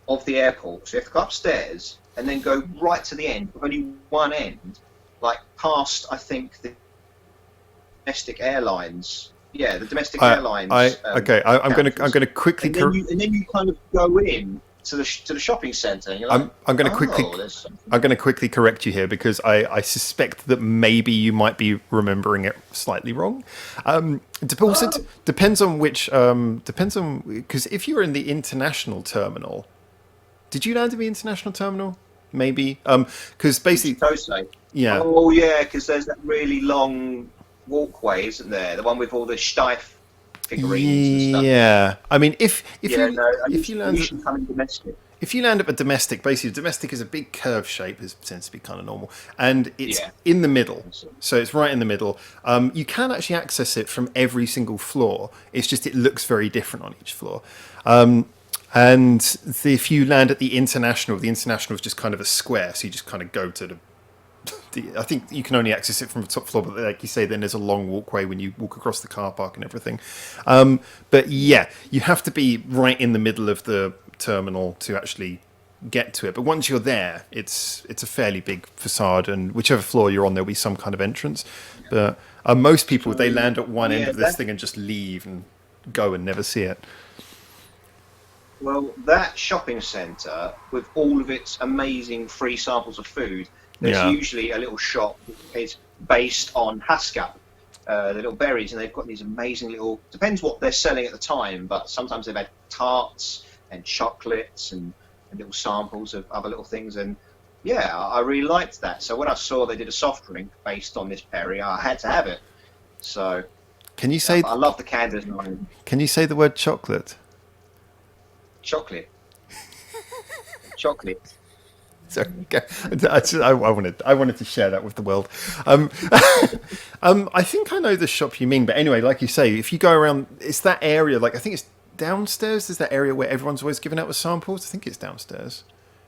of the airport. So you have to go upstairs and then go right to the end, with only one end, like past, I think, the domestic airlines. Yeah, the domestic airlines. I'm going to quickly. And then you kind of go in to the shopping centre. And you're like, I'm going to quickly correct you here because I suspect that maybe you might be remembering it slightly wrong. Depends on which. Because if you were in the international terminal, did you land in the international terminal? Maybe because basically, yeah. Oh yeah, because there's that really long walkway, isn't there? The one with all the Steiff figurines and stuff. Yeah, I mean, if you land at a domestic, basically domestic is a big curved shape, it tends to be kind of normal, and it's in the middle, so it's right in the middle. You can actually access it from every single floor. It's just it looks very different on each floor. And if you land at the international is just kind of a square, so you just kind of go to I think you can only access it from the top floor, but like you say, then there's a long walkway when you walk across the car park and everything. But yeah, you have to be right in the middle of the terminal to actually get to it. But once you're there, it's a fairly big facade, and whichever floor you're on, there'll be some kind of entrance. But most people, they land at one end of this thing and just leave and go and never see it. Well, that shopping centre, with all of its amazing free samples of food, there's Yeah. usually a little shop that is based on haskell, the little berries, and they've got these amazing little. Depends what they're selling at the time, but sometimes they've had tarts and chocolates and little samples of other little things. And yeah, I really liked that. So when I saw they did a soft drink based on this berry, I had to have it. So Can you say I love the Candace nine can you say the word chocolate? chocolate, chocolate. So, I wanted to share that with the world. Um, I think I know the shop you mean, but anyway, like you say, if you go around, it's that area. Like I think it's downstairs. There's that area where everyone's always giving out the samples. I think it's downstairs,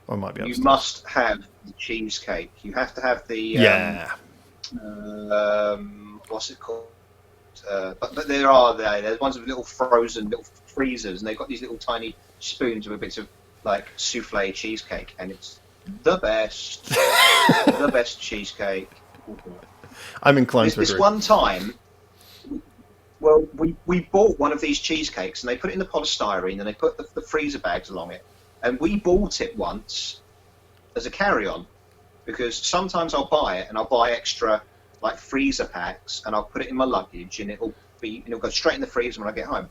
or it might be You upstairs. must have the cheesecake. You have to have the Yeah, what's it called? But there are there's ones with little frozen little freezers, and they've got these little tiny spoons with bits of like souffle cheesecake, and it's the best, the best cheesecake. I'm inclined This, to this agree. one time, well, we bought one of these cheesecakes, and they put it in the polystyrene, and they put the freezer bags along it, and we bought it once as a carry-on because sometimes I'll buy it and I'll buy extra like freezer packs and I'll put it in my luggage and it'll go straight in the freezer when I get home.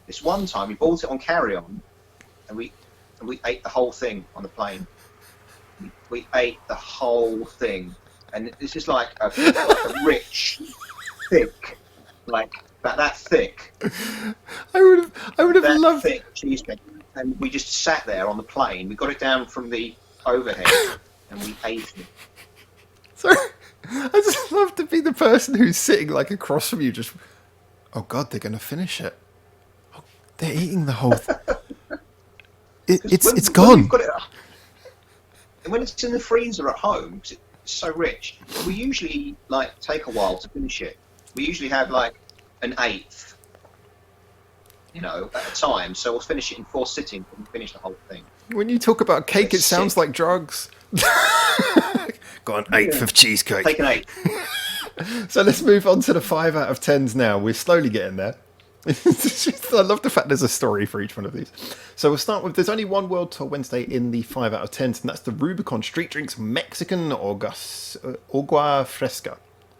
This one time we bought it on carry-on and we ate the whole thing on the plane. We ate the whole thing, and this is like a rich, thick, like that thick, I would have that loved. thick cheesecake, and we just sat there on the plane. We got it down from the overhead and we ate it. Sorry, I just love to be the person who's sitting like across from you. Just, oh God, they're going to finish it. Oh, they're eating the whole. Because It's when we've gone. got it, and when it's in the freezer at home, 'cause it's so rich, we usually like take a while to finish it. We usually have like an eighth, at a time. So we'll finish it in 4 sittings and finish the whole thing. When you talk about cake, it It's sounds sick. like drugs. Got an eighth Yeah. of cheesecake. Take an eighth. So let's move on to the 5 out of 10s now. We're slowly getting there. I love the fact there's a story for each one of these. So we'll start with there's only one World Tour Wednesday in the 5 out of 10s, and that's the Rubicon Street Drinks Mexican Agua Fresca.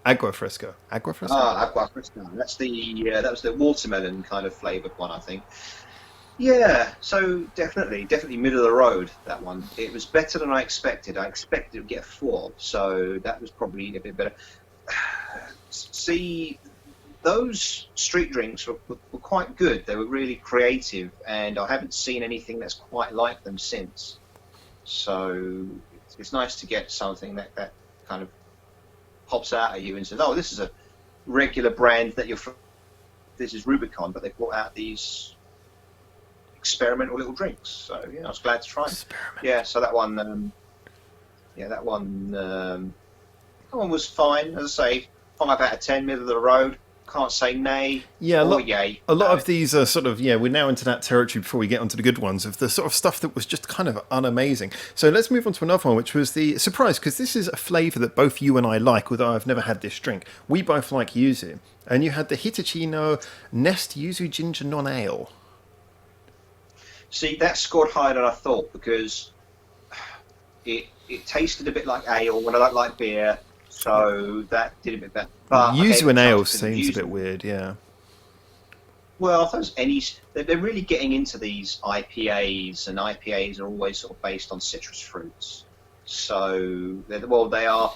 Agua Fresca. Agua Fresca? Agua fresca. That was the watermelon kind of flavoured one, I think. Yeah, so definitely middle of the road, that one. It was better than I expected. I expected it would get a 4, so that was probably a bit better. See, those street drinks were quite good. They were really creative, and I haven't seen anything that's quite like them since. So it's nice to get something that kind of pops out at you and says, "Oh, this is a regular brand that you're from. This is Rubicon, but they brought out these experimental little drinks." So yeah, I was glad to try 'em. Experiment. Yeah, so that one, that one was fine. As I say, 5 out of 10, middle of the road. Can't say nay Yeah, or yay. a lot of these are sort of, yeah, we're now into that territory before we get onto the good ones of the sort of stuff that was just kind of unamazing. So let's move on to another one, which was the surprise, because this is a flavour that both you and I like, although I've never had this drink. We both like yuzu. And you had the Hitachino Nest Yuzu Ginger Non-Ale. See, that scored higher than I thought because it tasted a bit like ale when I don't like beer, so that did a bit better. But I gave Yuzu it and a ale chance because seems a yuzu- bit weird, yeah. Well, I suppose they're really getting into these IPAs, and IPAs are always sort of based on citrus fruits. So, they are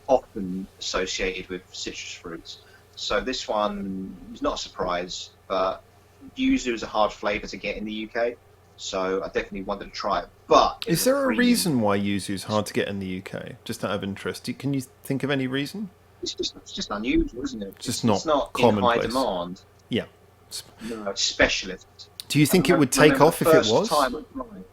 often associated with citrus fruits. So this one is not a surprise, but yuzu is a hard flavour to get in the UK, so I definitely wanted to try it. But Is it's there a premium. reason why yuzu is hard to get in the UK? Just out of interest. Can you think of any reason? It's just unusual, isn't it? Just It's not in high commonplace. demand. Yeah. No, it's specialist. Do you think it would take off if it was? Time I tried.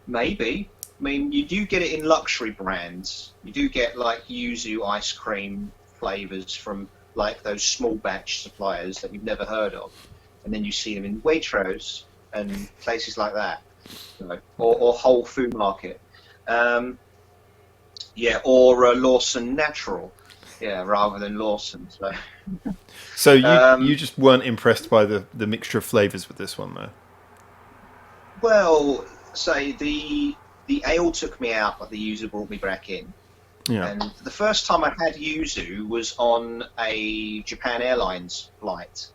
Maybe. I mean, you do get it in luxury brands. You do get like yuzu ice cream flavors from like those small batch suppliers that you've never heard of, and then you see them in Waitrose and places like that, or Whole Food Market, or Lawson Natural, rather than Lawson. So. So you just weren't impressed by the mixture of flavours with this one, though? Well, say the ale took me out, but the yuzu brought me back in. Yeah. And the first time I had yuzu was on a Japan Airlines flight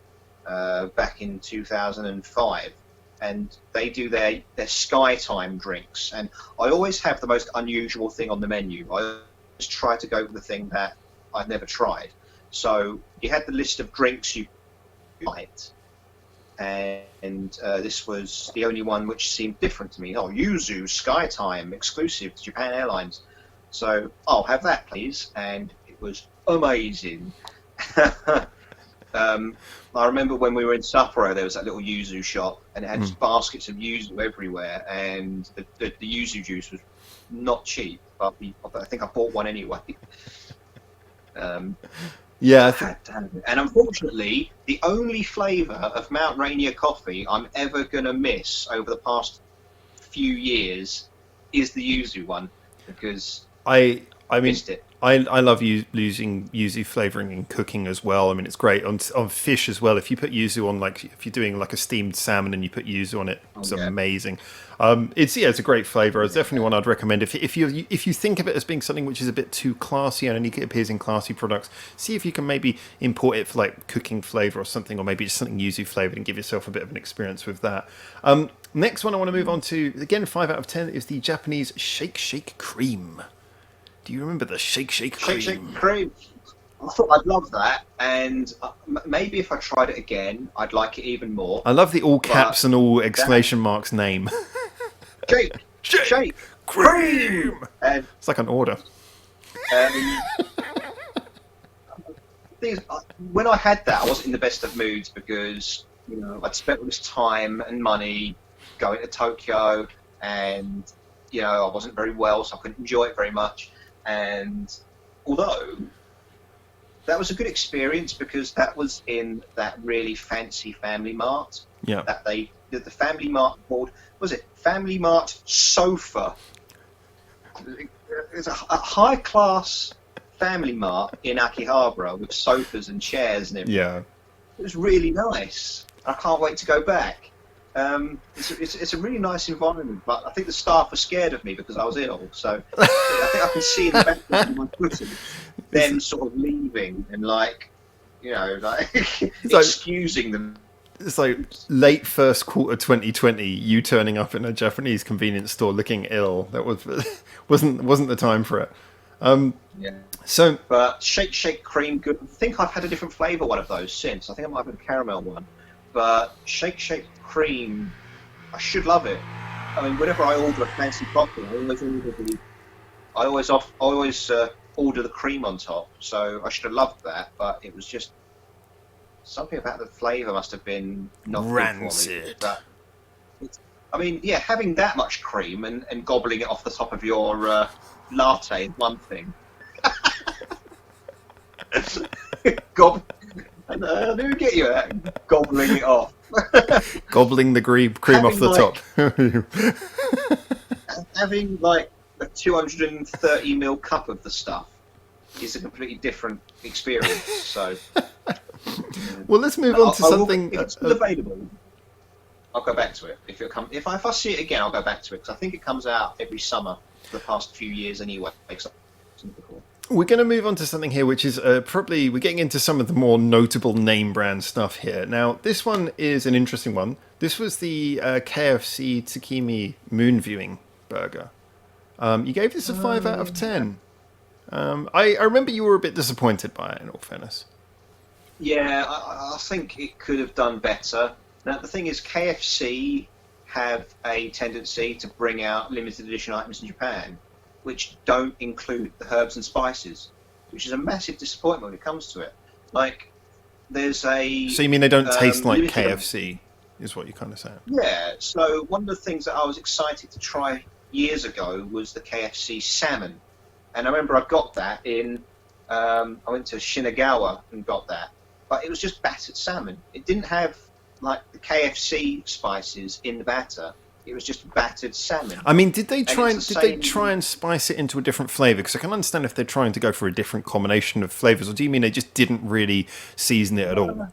back in 2005. And they do their Sky Time drinks. And I always have the most unusual thing on the menu. I always try to go with the thing that I've never tried. So you had the list of drinks you liked, and this was the only one which seemed different to me. Oh, Yuzu Sky Time exclusive to Japan Airlines. So I'll have that, please. And it was amazing. I remember when we were in Sapporo, there was that little yuzu shop, and it had just baskets of yuzu everywhere, and the yuzu juice was not cheap, but I think I bought one anyway. Yeah. And unfortunately, the only flavour of Mount Rainier coffee I'm ever going to miss over the past few years is the yuzu one, because I I mean, missed it. I love using yuzu flavoring in cooking as well. I mean, it's great on fish as well. If you put yuzu on, like if you're doing like a steamed salmon and you put yuzu on it, it's amazing. It's it's a great flavor. It's definitely one I'd recommend. If you think of it as being something which is a bit too classy and only appears in classy products, see if you can maybe import it for like cooking flavor or something, or maybe just something yuzu flavored and give yourself a bit of an experience with that. Next one I want to move on to, again 5 out of 10, is the Japanese Shake Shake Cream. Do you remember the Shake Shake Cream? Shake Shake Cream. I thought I'd love that, and maybe if I tried it again, I'd like it even more. I love the all caps and all exclamation marks name. Shake, Shake Cream! And It's like an order. when I had that, I wasn't in the best of moods because I'd spent all this time and money going to Tokyo, and I wasn't very well, so I couldn't enjoy it very much. And although that was a good experience because that was in that really fancy Family Mart. Yeah. That the Family Mart board, was it Family Mart sofa? It's a high class Family Mart in Akihabara with sofas and chairs and everything. Yeah. It was really nice. I can't wait to go back. It's a really nice environment, but I think the staff were scared of me because I was ill. So I think I can see in the background of my footage them sort of leaving and excusing them. It's like late first quarter 2020, you turning up in a Japanese convenience store looking ill. That wasn't the time for it. Yeah. So, but Shake Shake Cream, good. I think I've had a different flavour one of those since. I think I might have had a caramel one. But Shake Shake Cream, I should love it. I mean, whenever I order a fancy coffee, I always order the cream on top. So I should have loved that, but it was just something about the flavour must have been not rancid. Good for me. But having that much cream and gobbling it off the top of your latte is one thing. I do get you that, gobbling it off. Gobbling the cream off the top. Having like a 230ml cup of the stuff is a completely different experience. So, well, let's move on to something. If it's still available, I'll go back to it. If I see it again, I'll go back to it because I think it comes out every summer for the past few years anyway. We're going to move on to something here, which is probably we're getting into some of the more notable name brand stuff here. Now, this one is an interesting one. This was the KFC Tsukimi Moon Viewing Burger. You gave this a 5 out of 10. I remember you were a bit disappointed by it, in all fairness. Yeah, I think it could have done better. Now, the thing is, KFC have a tendency to bring out limited edition items in Japan which don't include the herbs and spices, which is a massive disappointment when it comes to it. Like, there's a... So you mean they don't taste like KFC, is what you're kind of saying? Yeah, so one of the things that I was excited to try years ago was the KFC salmon. And I remember I got that in... I went to Shinagawa and got that. But it was just battered salmon. It didn't have, like, the KFC spices in the batter. It was just battered salmon. I mean, did they try and spice it into a different flavour? Because I can understand if they're trying to go for a different combination of flavours, or do you mean they just didn't really season it at all?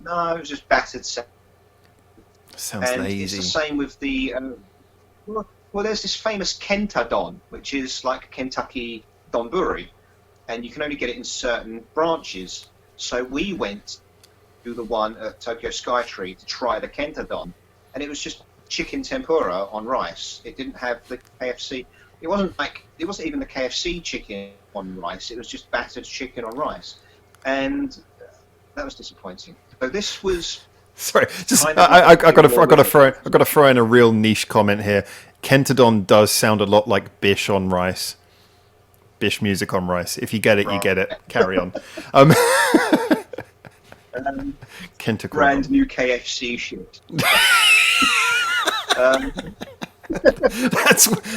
No, it was just battered salmon. Sounds And it's the lazy. same with the well, there's this famous Kenta Don, which is like Kentucky Donburi, and you can only get it in certain branches. So we went to the one at Tokyo Skytree to try the Kenta Don, and it was just chicken tempura on rice. It didn't have the KFC. It wasn't even the KFC chicken on rice. It was just battered chicken on rice, and that was disappointing. So this was Sorry, just kind of like I a more I gotta throw in a real niche comment here. Kentadon does sound a lot like Bish on rice. Bish music on rice. If you get it, you right, get it. Carry on. Um, um, Kentacrodon. brand new KFC shit. um,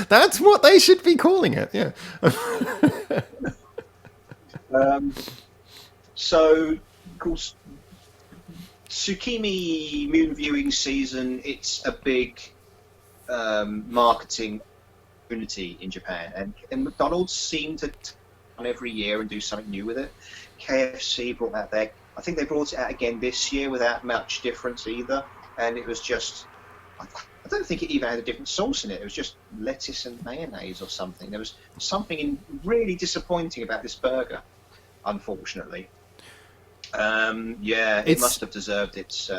That's what they should be calling it. Yeah. um, so, of course, Tsukimi moon viewing season. It's a big marketing opportunity in Japan, and McDonald's seem to on every year and do something new with it. KFC brought that there. I think they brought it out again this year without much difference either, and it was just. I don't think it even had a different sauce in it. It was just lettuce and mayonnaise or something. There was something really disappointing about this burger, unfortunately. Yeah, it must have deserved its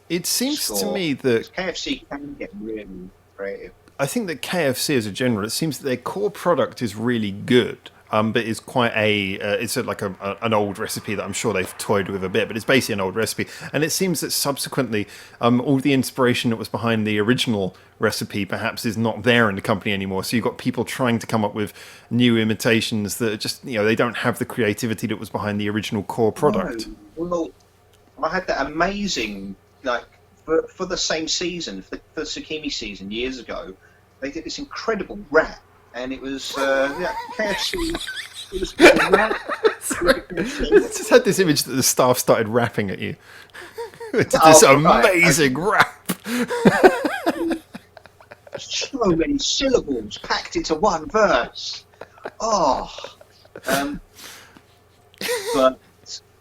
It seems score. to me that KFC can get really creative. I think that KFC as a general, it seems that their core product is really good, but it's quite an old recipe that I'm sure they've toyed with a bit, but it's basically an old recipe. And it seems that subsequently, all the inspiration that was behind the original recipe perhaps is not there in the company anymore. So you've got people trying to come up with new imitations that are just, they don't have the creativity that was behind the original core product. No, well, I had that amazing, for the same season, for the Tsukimi season years ago, they did this incredible wrap, and it was KFC. It was a wrap. I just had this image that the staff started rapping at you. Did this Right. amazing rap. So many syllables packed into one verse. Oh, but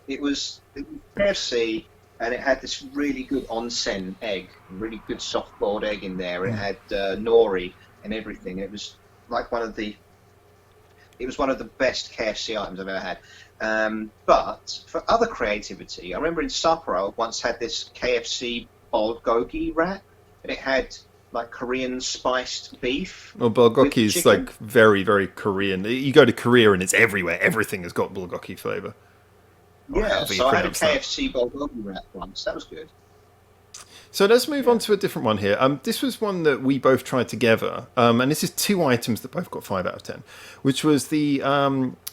it was KFC, and it had this really good onsen egg, really good soft-boiled egg in there. It had nori and everything. It was like one of the best KFC items I've ever had. But for other creativity, I remember in Sapporo I once had this KFC bulgogi wrap, and it had like Korean spiced beef. Well, bulgogi is like very, very Korean. You go to Korea and it's everywhere. Everything has got bulgogi flavour. Yeah, so I had a KFC bulgogi wrap once. That was good. So let's move on to a different one here. This was one that we both tried together, and this is 2 items that both got 5 out of 10, which was the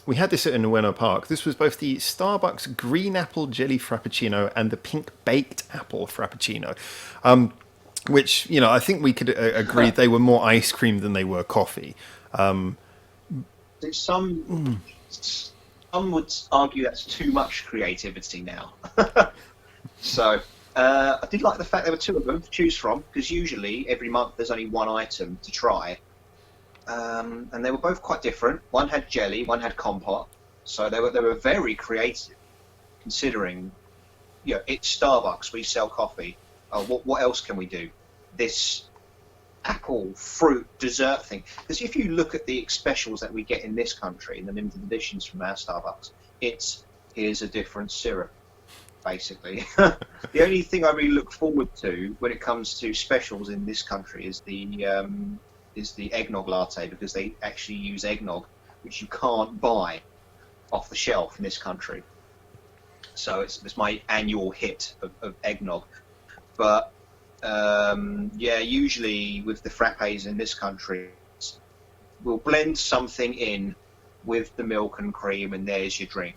we had this at Ueno Park. This was both the Starbucks green apple jelly frappuccino and the pink baked apple frappuccino, which I think we could agree they were more ice cream than they were coffee. Some would argue that's too much creativity now. So. I did like the fact there were 2 of them to choose from, because usually every month there's only 1 item to try. And they were both quite different. One had jelly, one had compote. So they were very creative, considering, it's Starbucks, we sell coffee. What else can we do? This apple fruit dessert thing. Because if you look at the specials that we get in this country, in the limited editions from our Starbucks, here's a different syrup. Basically, the only thing I really look forward to when it comes to specials in this country is the eggnog latte, because they actually use eggnog, which you can't buy off the shelf in this country. So it's my annual hit of eggnog. But usually with the frappes in this country, we'll blend something in with the milk and cream, and there's your drink.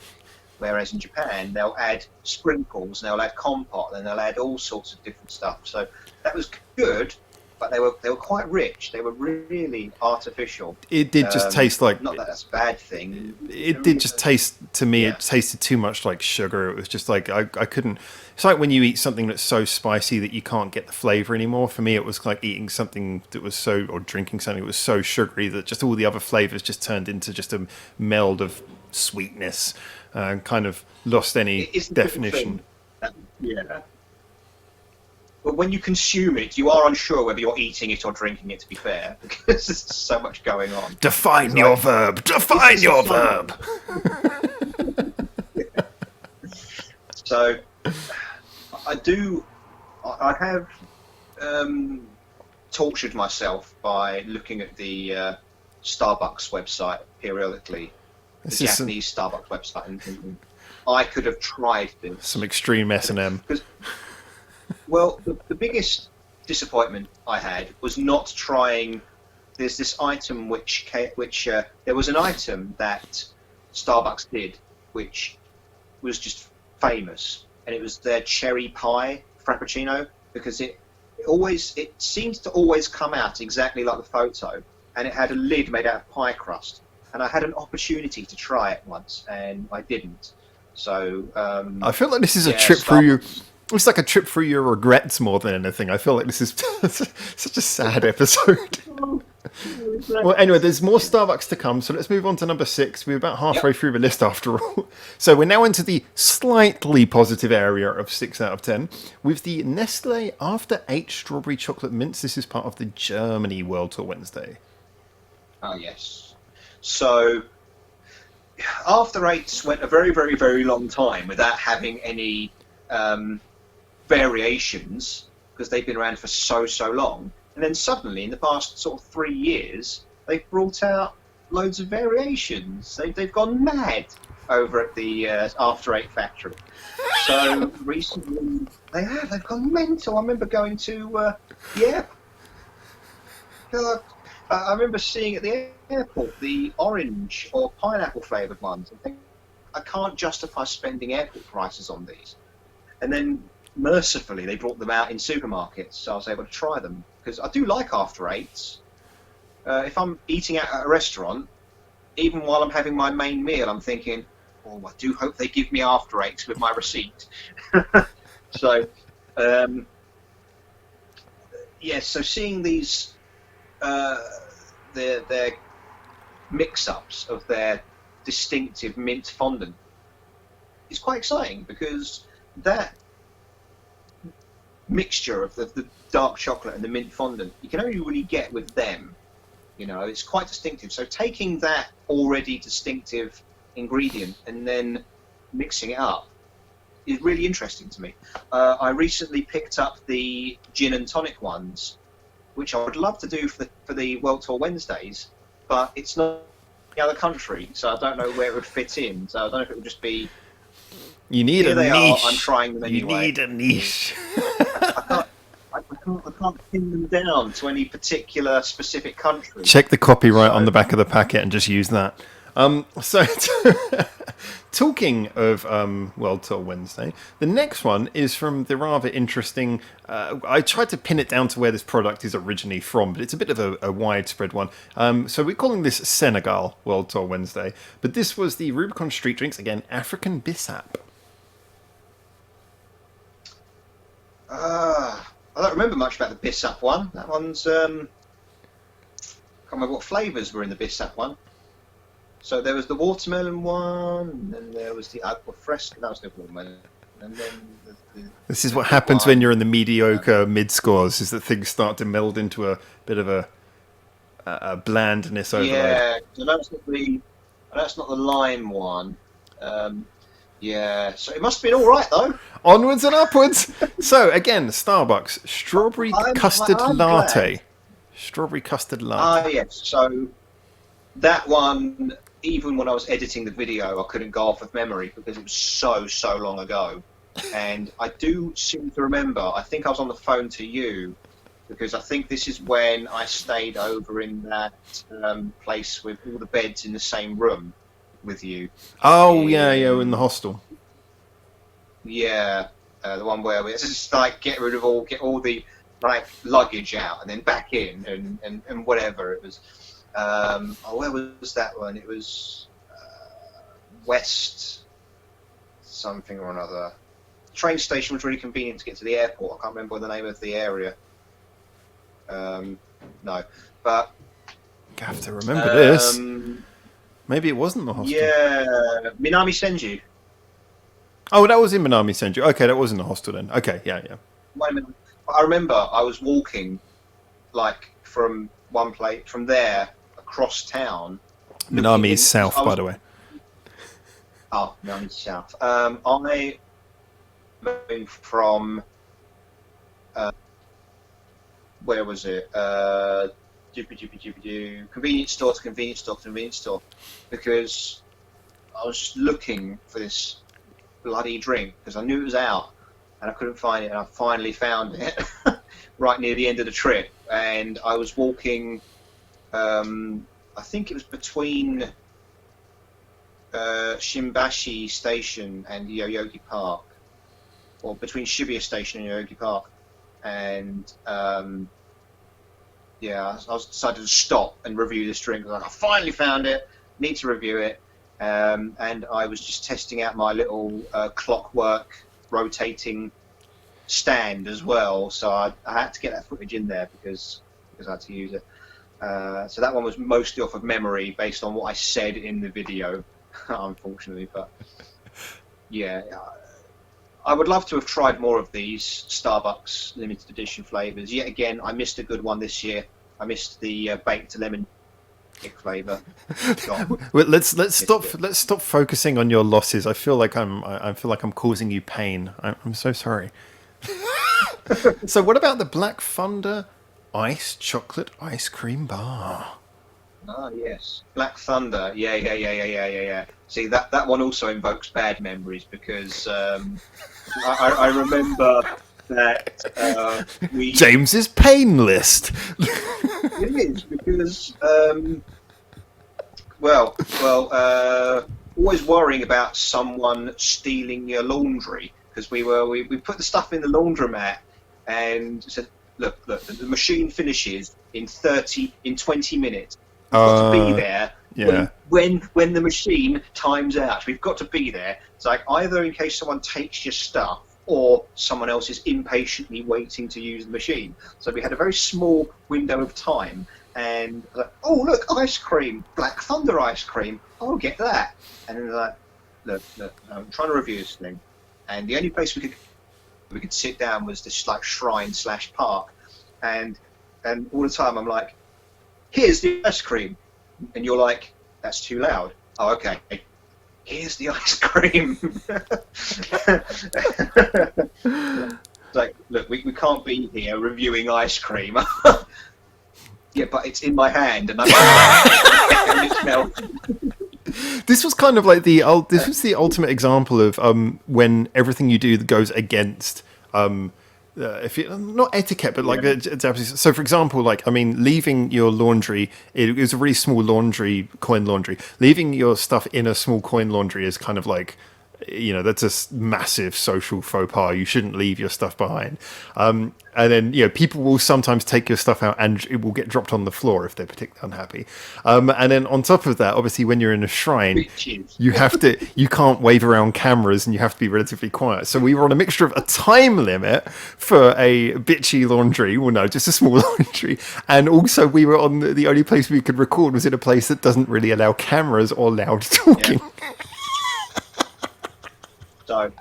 Whereas in Japan, they'll add sprinkles, and they'll add compote, and they'll add all sorts of different stuff. So that was good, but they were quite rich. They were really artificial. It did just taste like... Not that that's a bad thing. It did just taste, to me, It tasted too much like sugar. It was just like, I couldn't... It's like when you eat something that's so spicy that you can't get the flavour anymore. For me, it was like eating something that was or drinking something that was so sugary that just all the other flavours just turned into just a meld of sweetness. Kind of lost any definition. But when you consume it, you are unsure whether you're eating it or drinking it, to be fair, because there's so much going on. Define your verb. Define your verb. So, I have tortured myself by looking at the Starbucks website periodically, the Japanese Starbucks website, and thinking, I could have tried this. Some extreme S&M. Well, the biggest disappointment I had was not trying. There's this item which there was an item that Starbucks did, which was just famous, and it was their cherry pie frappuccino, because it seems to always come out exactly like the photo, and it had a lid made out of pie crust, and I had an opportunity to try it once, and I didn't. So I feel like this is a trip through you. It's like a trip through your regrets more than anything. I feel like this is such a sad episode. Well, anyway, there's more Starbucks to come, so let's move on to number 6. We're about halfway through the list after all. So we're now into the slightly positive area of 6 out of 10 with the Nestle After 8 Strawberry Chocolate Mints. This is part of the Germany World Tour Wednesday. Oh, yes. So After 8s went a very, very, very long time without having any variations, because they've been around for so long. And then suddenly, in the past sort of 3 years, they've brought out loads of variations. They've gone mad over at the After 8 factory. So recently, they've gone mental. I remember going to I remember seeing at the airport the orange or pineapple flavoured ones, and think, I can't justify spending airport prices on these. And then mercifully, they brought them out in supermarkets, so I was able to try them. Because I do like After 8s. If I'm eating out at a restaurant, even while I'm having my main meal, I'm thinking, oh, I do hope they give me After 8s with my receipt. So, so seeing these, their mix-ups of their distinctive mint fondant is quite exciting, because that mixture of the dark chocolate and the mint fondant, you can only really get with them. You know, it's quite distinctive. So taking that already distinctive ingredient and then mixing it up is really interesting to me. I recently picked up the gin and tonic ones, which I would love to do for the World Tour Wednesdays, but it's not the other country, so I don't know where it would fit in. So I don't know if it would just be. You need a niche. I'm trying them anyway. You need a niche. I can't pin them down to any particular specific country. Check the copyright on the back of the packet and just use that. So, talking of World Tour Wednesday, the next one is from the rather interesting. I tried to pin it down to where this product is originally from, but it's a bit of a widespread one. So we're calling this Senegal World Tour Wednesday, but this was the Rubicon Street Drinks, again, African Bissap. I don't remember much about the Bissap one. That one's can't remember what flavours were in the Bissap one. So there was the watermelon one, and then there was the agua fresca. That was the watermelon. And then this is what happens when you're in the mediocre mid scores: is that things start to meld into a bit of a blandness overload. Yeah, so that's not the lime one. So it must have been all right though. Onwards and upwards. So again, Starbucks strawberry custard latte. Glad. Strawberry custard latte. Yes. So that one, even when I was editing the video, I couldn't go off of memory because it was so long ago. And I do seem to remember. I think I was on the phone to you, because I think this is when I stayed over in that place with all the beds in the same room with you. Oh, yeah, in the hostel. Yeah, the one where we just like get all the like luggage out and then back in and whatever it was. Where was that one? It was West something or another. The train station was really convenient to get to the airport. I can't remember the name of the area. No, but I have to remember this. Maybe it wasn't the hostel. Yeah, Minami Senju. Oh, that was in Minami Senju. Okay, that was in the hostel then. Okay, yeah. I remember I was walking like from one place from there across town, looking Minami's in. Because I south, by was the way. no, I'm south. I moving from where was it? Convenience store to convenience store to convenience store, because I was just looking for this bloody drink because I knew it was out and I couldn't find it, and I finally found it right near the end of the trip. And I was walking, I think it was between Shimbashi Station and Yoyogi Park, or between Shibuya Station and Yoyogi Park, and yeah, I was decided to stop and review this drink. Like, I finally found it, need to review it, and I was just testing out my little clockwork rotating stand as well. So I had to get that footage in there because I had to use it. So that one was mostly off of memory, based on what I said in the video, unfortunately. But yeah, I would love to have tried more of these Starbucks limited edition flavors. Yet again, I missed a good one this year. I missed the baked lemon flavor. Well, let's stop focusing on your losses. I feel like I'm causing you pain. I'm so sorry. So what about the Black Thunder Ice Chocolate Ice Cream Bar? Ah, yes, Black Thunder. Yeah. See, that one also invokes bad memories because I remember that we. James's pain list. It is because always worrying about someone stealing your laundry, because we put the stuff in the laundromat and said, look, the machine finishes in 20 minutes. We've got to be there. Yeah. When the machine times out, we've got to be there. It's like, either in case someone takes your stuff or someone else is impatiently waiting to use the machine. So we had a very small window of time, and I was like, oh look, ice cream, Black Thunder ice cream, I'll get that. And then like, look, I'm trying to review this thing, and the only place we could sit down was this like shrine / park, and all the time I'm like, here's the ice cream, and you're like, that's too loud. Oh, okay. Here's the ice cream. It's like, look, we can't be here reviewing ice cream. Yeah, but it's in my hand, and I'm This was kind of like this was the ultimate example of when everything you do goes against if you not etiquette, but like so for example, like, I mean, leaving your laundry, it was a really small coin laundry, leaving your stuff in a small coin laundry is kind of like, you know, that's a massive social faux pas. You shouldn't leave your stuff behind. And then, you know, people will sometimes take your stuff out and it will get dropped on the floor if they're particularly unhappy. And then on top of that, obviously, when you're in a shrine, you can't wave around cameras and you have to be relatively quiet. So we were on a mixture of a time limit for a bitchy laundry, well, no, just a small laundry. And also we were on the only place we could record was in a place that doesn't really allow cameras or loud talking. Yeah. So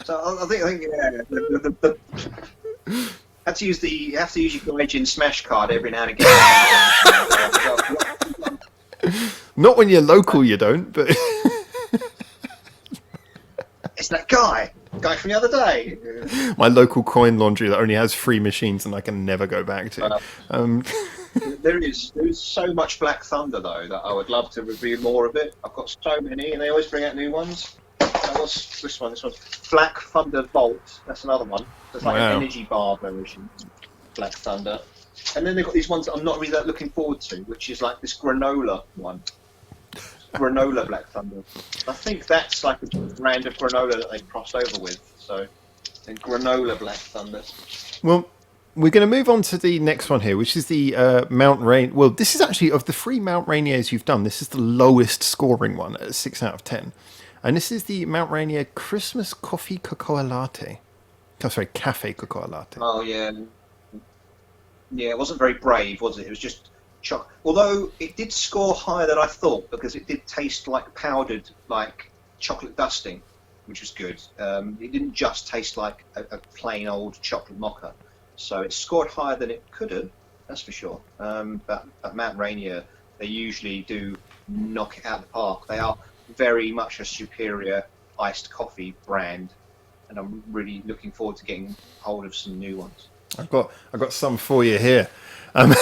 I think yeah, have to use you have to use your Gaijin Smash card every now and again. Not when you're local, you don't. But it's that guy from the other day. My local coin laundry that only has 3 machines and I can never go back to. There is so much Black Thunder though that I would love to review more of it. I've got so many, and they always bring out new ones. What's this one? This one's Black Thunder Vault. That's another one. It's like an energy bar version, Black Thunder. And then they've got these ones that I'm not really that looking forward to, which is like this granola one. Granola Black Thunder. I think that's like a brand of granola that they've crossed over with. So, and granola Black Thunder. Well, we're going to move on to the next one here, which is the Mount Rainier. Well, this is actually, of the 3 Mount Rainiers you've done, this is the lowest scoring one at 6 out of 10. And this is the Mount Rainier Christmas Coffee Cocoa Latte. Oh, sorry, Cafe Cocoa Latte. Oh, yeah. Yeah, it wasn't very brave, was it? It was just chocolate. Although it did score higher than I thought, because it did taste like powdered, like chocolate dusting. which was good. It didn't just taste like a plain old chocolate mocha, so it scored higher than it could have. That's for sure. But at Mount Rainier, they usually do knock it out of the park. They are very much a superior iced coffee brand, and I'm really looking forward to getting hold of some new ones. I've got some for you here. Um,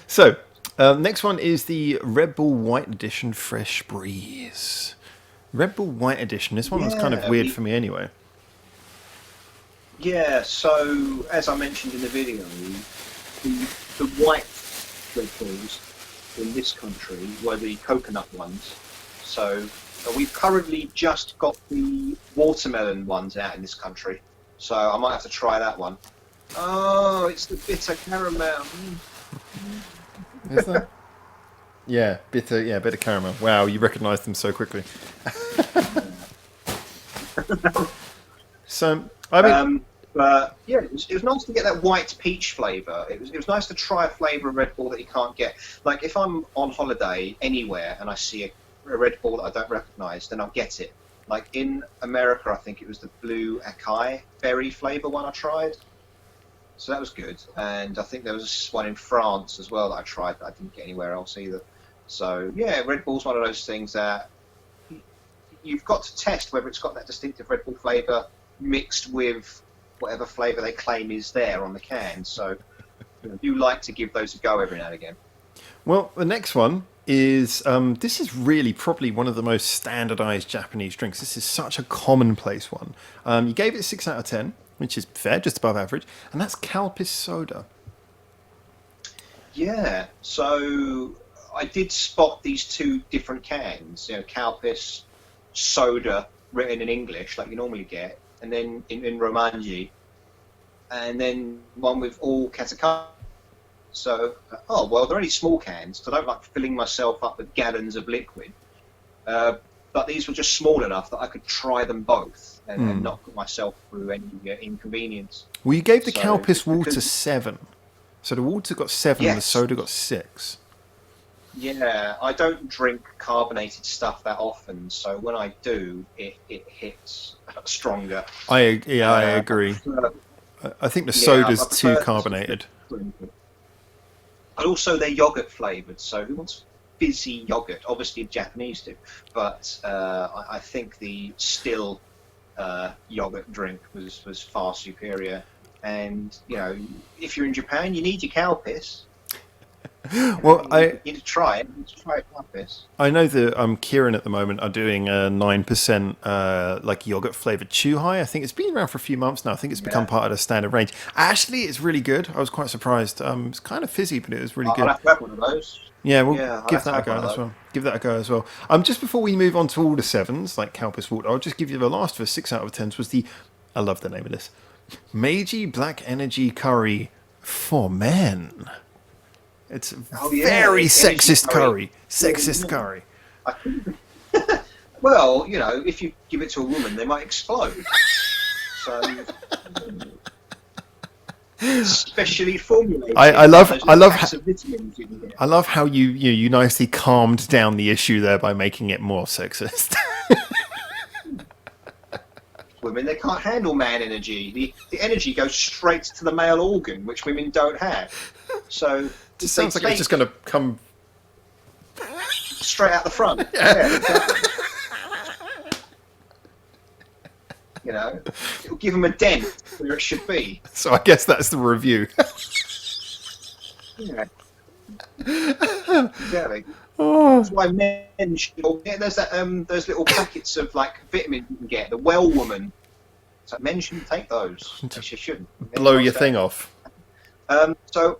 so, next one is the Red Bull White Edition Fresh Breeze. Red Bull White Edition. This one was kind of weird for me anyway. Yeah, so as I mentioned in the video, the white Red Bulls in this country were the coconut ones. So we've currently just got the watermelon ones out in this country. So I might have to try that one. Oh, it's the bitter caramel. Is that? Yeah, bitter caramel. Wow, you recognised them so quickly. So, I mean, but yeah, it was nice to get that white peach flavour. It was nice to try a flavour of Red Bull that you can't get. Like if I'm on holiday anywhere and I see a Red Bull that I don't recognise, then I'll get it. Like in America, I think it was the blue acai berry flavour one I tried. So that was good. And I think there was one in France as well that I tried that I didn't get anywhere else either. So yeah, Red Bull's one of those things that you've got to test whether it's got that distinctive Red Bull flavour mixed with whatever flavour they claim is there on the can. So I do like to give those a go every now and again. well, the next one is this is really probably one of the most standardised Japanese drinks. This is such a commonplace one. You gave it 6 out of 10, which is fair, just above average, and that's Calpis Soda. Yeah, so I did spot these two different cans, Calpis Soda written in English like you normally get, and then in Romanji, and then one with all katakana. So, oh well, they're only small cans, so I don't like filling myself up with gallons of liquid. But these were just small enough that I could try them both and not put myself through any inconvenience. Well, you gave the Calpis water 7. So the water got 7 and the Yes. soda got 6. Yeah, I don't drink carbonated stuff that often, so when I do, it hits stronger. I agree. I think the soda's too carbonated. And also they're yogurt flavoured, so who wants fizzy yogurt? Obviously the Japanese do, but I think the still yogurt drink was far superior. And, if you're in Japan, you need your Calpis. Well, you need to try it. You need to try Calpis. I know that Kieran at the moment are doing a 9% like yogurt flavoured Chuhai. I think it's been around for a few months now. I think it's become part of the standard range. Actually, it's really good. I was quite surprised. It's kind of fizzy, but it was really good. I'll have to have one of those. Yeah, we'll Yeah, give that a go as well. Give that a go as well. Just before we move on to all the 7s, like Calpis water, I'll just give you the last for 6 out of 10s was I love the name of this, Meiji Black Energy Curry for Men. It's very sexist curry. Sexist curry. Well, if you give it to a woman, they might explode. So, specially formulated. I love how you nicely calmed down the issue there by making it more sexist. Women, they can't handle man energy. The energy goes straight to the male organ, which women don't have. So It just sounds like it's just going to come straight out the front. Yeah, exactly. It'll give them a dent where it should be. So I guess that's the review. Yeah. Exactly. That's why men should. Yeah, there's that. Those little packets of vitamins you can get. The Well Woman. So men shouldn't take those. They shouldn't. Blow your thing off. So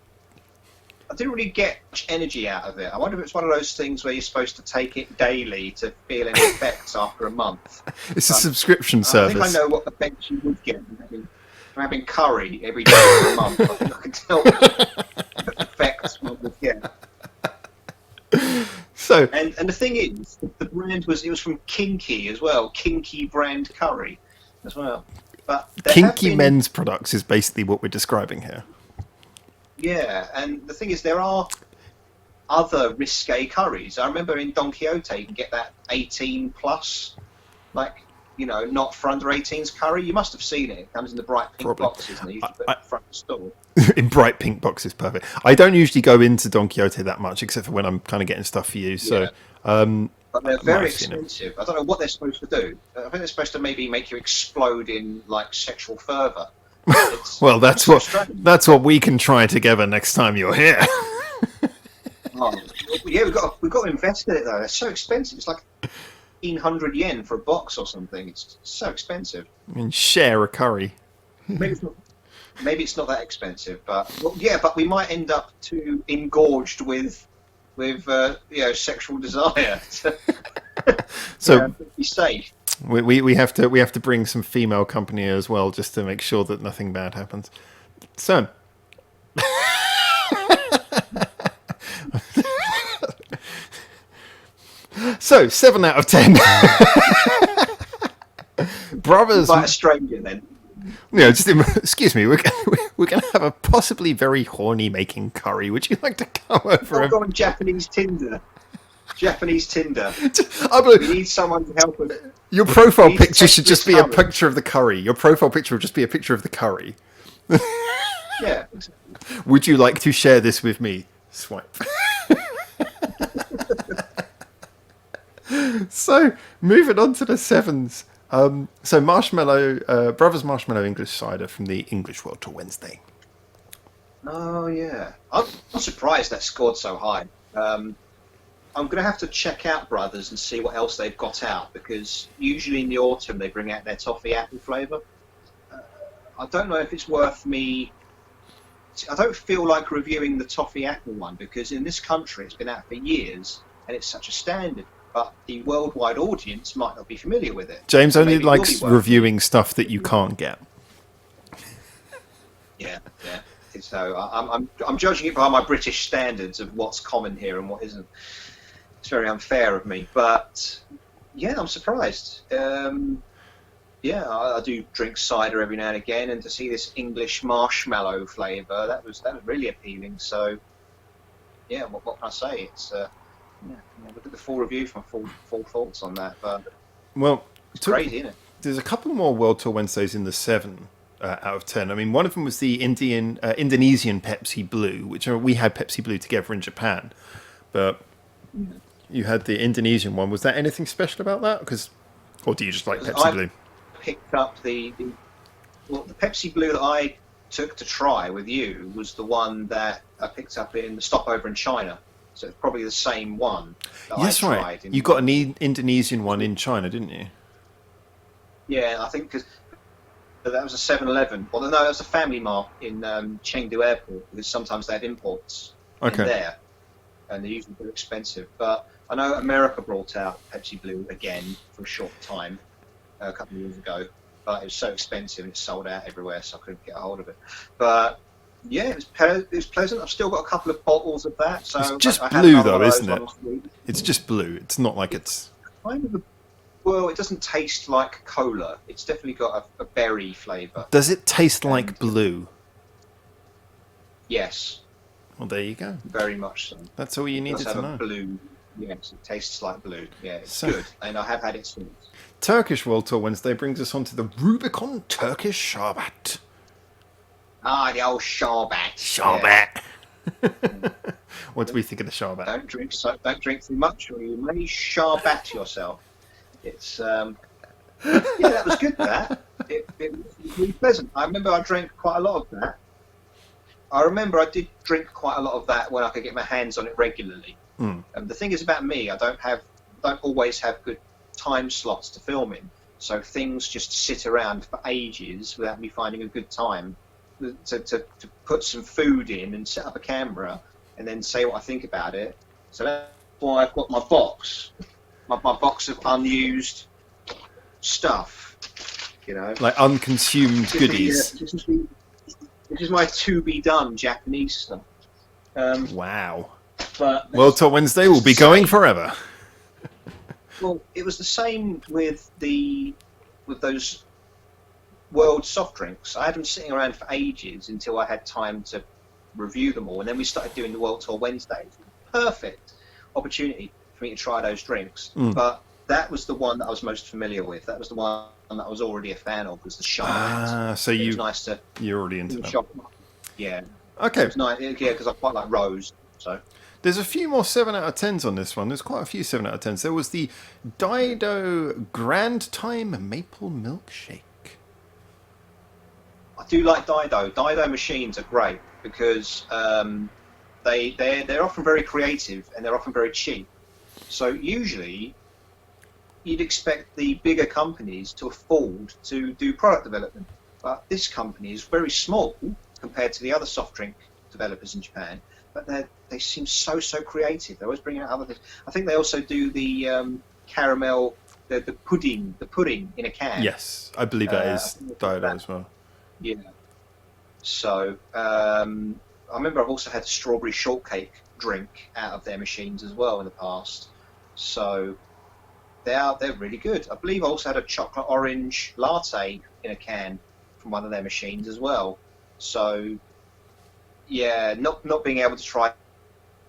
I didn't really get much energy out of it. I wonder if it's one of those things where you're supposed to take it daily to feel any effects after a month. It's a subscription service. I think I know what effects you would get from having curry every day for a month. I think I can tell what effects one would get. So, and the thing is, the brand was from Kinky as well, Kinky brand curry as well. But Kinky men's products is basically what we're describing here. Yeah, and the thing is, there are other risque curries. I remember in Don Quixote you can get that 18 plus not for under 18s curry. You must have seen it. It comes in the bright pink Probably. boxes, and they usually put it in front of the store. In bright pink boxes, perfect. I don't usually go into Don Quixote that much, except for when I'm kind of getting stuff for you. So, but they're very expensive. I don't know what they're supposed to do. I think they're supposed to maybe make you explode in like sexual fervour. Well, that's what we can try together next time you're here. Yeah, we've got to invest in it though. It's so expensive. It's like 1,500 yen for a box or something. It's so expensive. I mean, share a curry. Maybe it's not that expensive, but but we might end up too engorged with sexual desire. So be safe. We have to bring some female company as well, just to make sure that nothing bad happens. So. So 7 out of 10. Brothers. By a stranger, then. Excuse me. We're going to have a possibly very horny making curry. Would you like to come over? Go on Japanese Tinder. Japanese Tinder. We need someone to help us. Your profile picture should just be a picture of the curry. Your profile picture will just be a picture of the curry. Yeah. Would you like to share this with me? Swipe. So, moving on to the 7s. So, Marshmallow, Brothers Marshmallow English Cider from the English World Tour Wednesday. Oh, yeah. I'm surprised that scored so high. I'm going to have to check out Brothers and see what else they've got out, because usually in the autumn they bring out their toffee apple flavour. I don't know if it's worth me... I don't feel like reviewing the toffee apple one, because in this country it's been out for years and it's such a standard. But the worldwide audience might not be familiar with it. James only likes reviewing stuff that you can't get. Yeah. So I'm judging it by my British standards of what's common here and what isn't. It's very unfair of me, but yeah, I'm surprised. I do drink cider every now and again, and to see this English marshmallow flavour, that was really appealing. So yeah, what can I say? It's. Look at the full review for full thoughts on that, but it's crazy, isn't it? There's a couple more World Tour Wednesdays in the 7 out of 10. I mean, one of them was the Indonesian Pepsi Blue, which we had Pepsi Blue together in Japan, but you had the Indonesian one. Was there anything special about that? Or do you just like Pepsi Blue? Picked up the Pepsi Blue that I took to try with you was the one that I picked up in the stopover in China. So it's probably the same one that I tried. Right. You got an Indonesian one in China, didn't you? Yeah, I think because that was a 7-Eleven. Well, no, that was a Family Mart in Chengdu Airport, because sometimes they have imports in there, and they're usually very expensive. But I know America brought out Pepsi Blue again for a short time a couple of years ago, but it was so expensive and it sold out everywhere, so I couldn't get a hold of it. But yeah, it was pleasant. I've still got a couple of bottles of that. So it's just blue, though, isn't it? It's just blue. It's not like it's... Well, it doesn't taste like cola. It's definitely got a berry flavour. Does it taste like blue? Yes. Well, there you go. Very much so. That's all you needed to know. Blue. Yes, it tastes like blue. Yeah, it's good, and I have had it since. Turkish World Tour Wednesday brings us on to the Rubicon Turkish Sherbet. Ah, the old Sherbet. Sherbet. Yeah. What do we think of the Sherbet? Don't drink too much, or you may sherbet yourself. It's that was good. It was really pleasant. I remember I drank quite a lot of that. I remember I did drink quite a lot of that when I could get my hands on it regularly. The thing is about me, I don't always have good time slots to film in, so things just sit around for ages without me finding a good time to put some food in and set up a camera and then say what I think about it. So that's why I've got my box of unused stuff, like unconsumed goodies. This is my to be done Japanese stuff. Wow. But World Tour Wednesday will be going forever. Well, it was the same with those world soft drinks. I had them sitting around for ages until I had time to review them all, and then we started doing the World Tour Wednesdays. Perfect opportunity for me to try those drinks. But that was the one that I was most familiar with. That was the one that I was already a fan of, was the Shite. So it was nice to you're already into that. shop. Yeah. Okay. It was nice, yeah, because I quite like Rose. So There's a few more 7 out of 10s on this one. There's quite a few 7 out of 10s. There was the Dido Grand Time Maple Milkshake. I do like Dido. Dido machines are great because they're often very creative and they're often very cheap. So usually you'd expect the bigger companies to afford to do product development, but this company is very small compared to the other soft drink developers in Japan. But they seem so creative. They're always bringing out other things. I think they also do the caramel, the pudding in a can. Yes, I believe that is Dido as well. Yeah. So I remember I've also had a strawberry shortcake drink out of their machines as well in the past. So they're really good. I believe I also had a chocolate orange latte in a can from one of their machines as well. So yeah, not being able to try,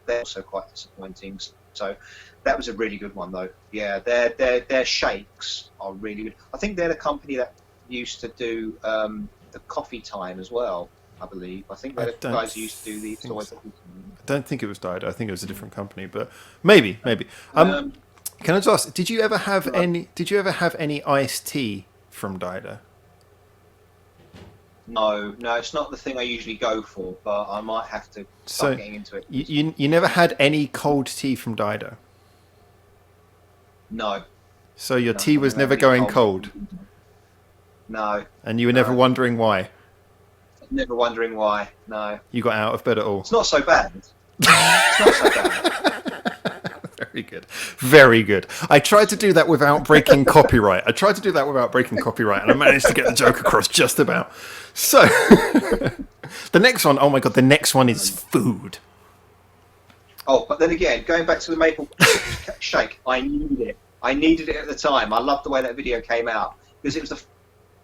they're also quite disappointing. So that was a really good one though. Yeah, their shakes are really good. I think they're the company that used to do the coffee time as well. I believe. I think they're the guys who used to do the. I don't think it was Dido. I think it was a different company, but maybe. Can I just ask? Did you ever have any iced tea from Dido? No, it's not the thing I usually go for, but I might have to start getting into it. You never had any cold tea from Dido? No. So your tea was never going cold? No. And you were never wondering why? Never wondering why, no. You got out of bed at all? It's not so bad. It's not so bad. Very good. Very good. I tried to do that without breaking copyright. And I managed to get the joke across just about. So, the next one, oh my god, the next one is food. Oh, but then again, going back to the maple shake, I needed it. I needed it at the time. I loved the way that video came out because it was the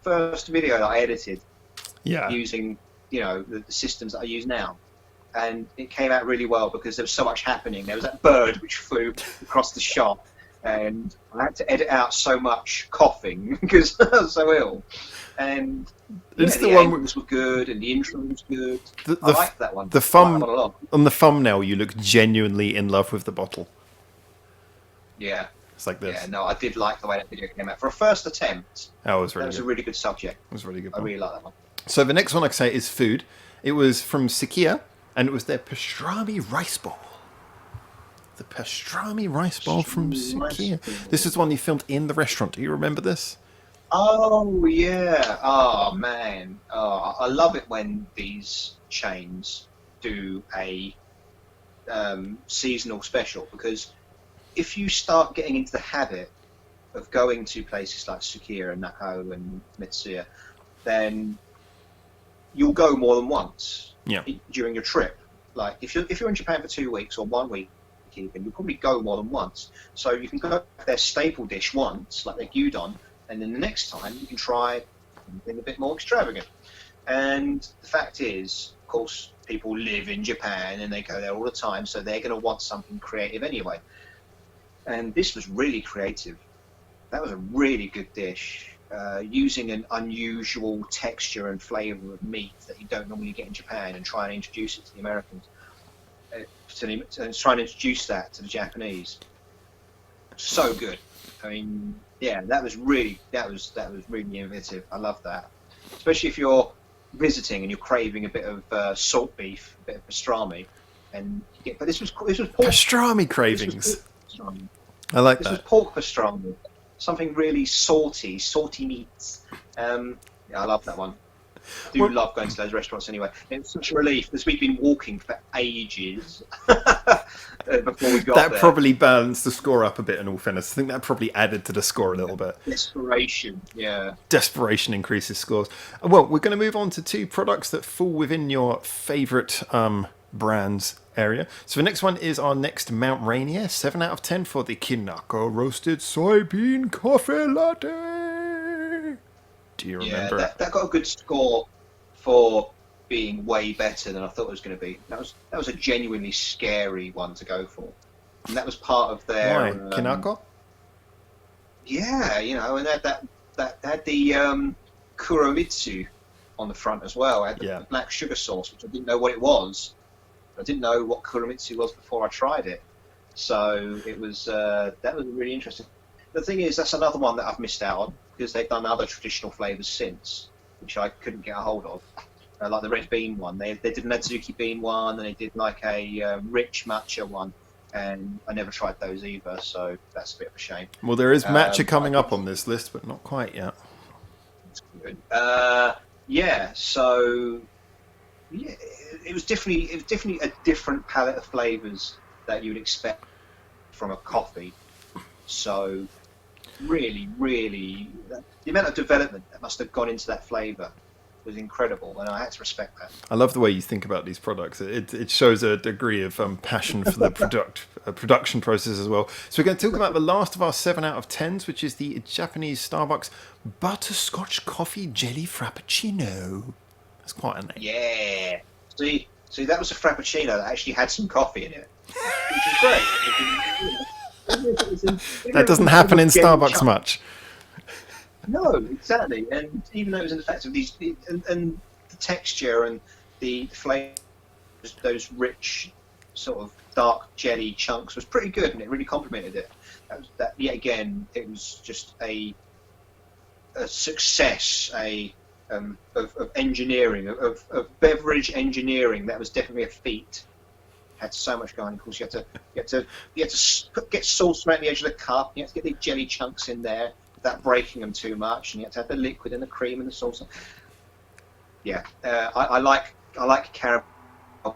first video that I edited using, the systems that I use now. And it came out really well because there was so much happening. There was that bird which flew across the shop, and I had to edit out so much coughing because I was so ill. And the angles were good, and the intro was good. I liked that one. On the thumbnail, you look genuinely in love with the bottle. Yeah. It's like this. Yeah, no, I did like the way that video came out. For a first attempt, that was a really good subject. It was really good. I really like that one. So the next one I say is food. It was from Sukiya, and it was their pastrami rice bowl. The pastrami rice bowl from Sukiya. This is one you filmed in the restaurant. Do you remember this? Oh, yeah. Oh, man. Oh, I love it when these chains do a seasonal special, because if you start getting into the habit of going to places like Sukiya and Nakao and Mitsuya, then you'll go more than once during your trip. Like if you're in Japan for 2 weeks or 1 week even, you'll probably go more than once. So you can go to their staple dish once, like their gyudon, and then the next time you can try something a bit more extravagant. And the fact is, of course, people live in Japan and they go there all the time, so they're going to want something creative anyway. And this was really creative. That was a really good dish, using an unusual texture and flavour of meat that you don't normally get in Japan, and try and introduce it to the Americans, and try and introduce that to the Japanese. So good. I mean, yeah, that was really innovative. I love that, especially if you're visiting and you're craving a bit of salt beef, a bit of pastrami, and but this was pork. Pastrami cravings. I like that. This was pork pastrami, something really salty meats. Yeah, I love that one. I love going to those restaurants anyway. It's such a relief because we've been walking for ages before we got there. That probably balanced the score up a bit, in all fairness. I think that probably added to the score a little bit. Desperation, yeah. Desperation increases scores. Well, we're going to move on to 2 products that fall within your favourite brands area. So the next one is our next Mount Rainier, 7 out of 10 for the Kinako Roasted Soybean Coffee Latte. Do you remember? Yeah, that got a good score for being way better than I thought it was going to be. That was a genuinely scary one to go for, and that was part of their. Why? Kinako? Yeah, and that had the Kuromitsu on the front as well. It had Yeah. the black sugar sauce, which I didn't know what it was. I didn't know what Kuromitsu was before I tried it. So it was that was really interesting. The thing is, that's another one that I've missed out on because they've done other traditional flavors since, which I couldn't get a hold of. Like the red bean one, they did an Adzuki bean one, and they did like a rich matcha one, and I never tried those either. So that's a bit of a shame. Well, there is matcha I coming did. up on this list, but not quite yet. That's good. Yeah. So yeah, it was definitely a different palette of flavors that you would expect from a coffee. So really, really, the amount of development that must have gone into that flavor was incredible, and I had to respect that. I love the way you think about these products. It shows a degree of passion for the production process as well. So we're going to talk about the last of our 7 out of 10s, which is the Japanese Starbucks Butterscotch Coffee Jelly Frappuccino. That's quite a name. Yeah. See, that was a frappuccino that actually had some coffee in it, which is great. That doesn't happen in Starbucks much. No, exactly. And even though it was in the fact of and the texture and the flavour, those rich sort of dark jelly chunks was pretty good, and it really complemented it. That yet again, it was just a success, of engineering, of beverage engineering. That was definitely a feat. Had so much going. Of course, you had to get sauce around the edge of the cup. You had to get the jelly chunks in there without breaking them too much, and you had to have the liquid and the cream and the sauce. Yeah, I like caramel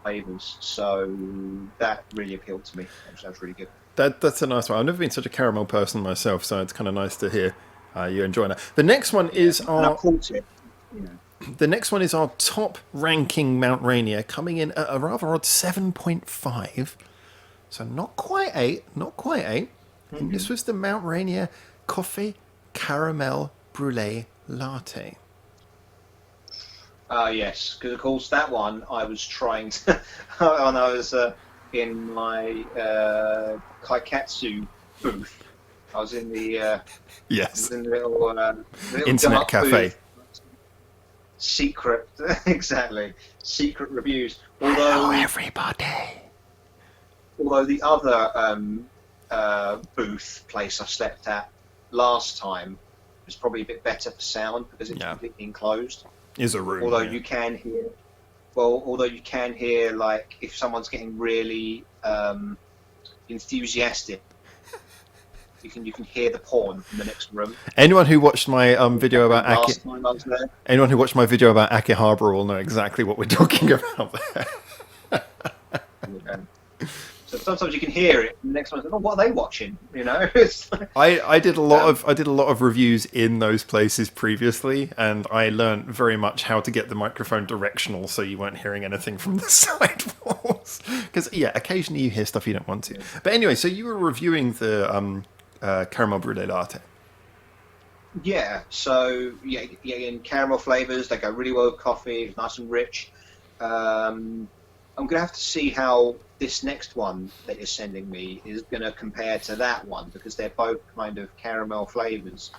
flavors, so that really appealed to me. That was really good. That's a nice one. I've never been such a caramel person myself, so it's kind of nice to hear you enjoying that. The next one is And I our caught it. the next one is our top ranking Mount Rainier, coming in at a rather odd 7.5. So not quite 8, not quite 8. And this was the Mount Rainier Coffee Caramel Brulee Latte. Yes, because of course that one I was trying to when I was in my Kaikatsu booth. I was in the Yes. little Internet dark cafe. booth. Secret, exactly. Secret reviews. Hello, everybody. Although the other booth place I slept at last time was probably a bit better for sound because it's completely enclosed. Is a room. Although you can hear like if someone's getting really enthusiastic, you can hear the porn in the next room. Anyone who watched my video about last time I was there. anyone who watched my video about Akihabara will know exactly what we're talking about there. Yeah. So sometimes you can hear it, and the next one's like, "Oh, what are they watching?" It's like, I did a lot of reviews in those places previously, and I learned very much how to get the microphone directional so you weren't hearing anything from the side walls. Because occasionally you hear stuff you don't want to. But anyway, so you were reviewing the caramel brulee latte. yeah. So in caramel flavors, they go really well with coffee. It's nice and rich. I'm gonna have to see how this next one that you're sending me is gonna compare to that one because they're both kind of caramel flavors,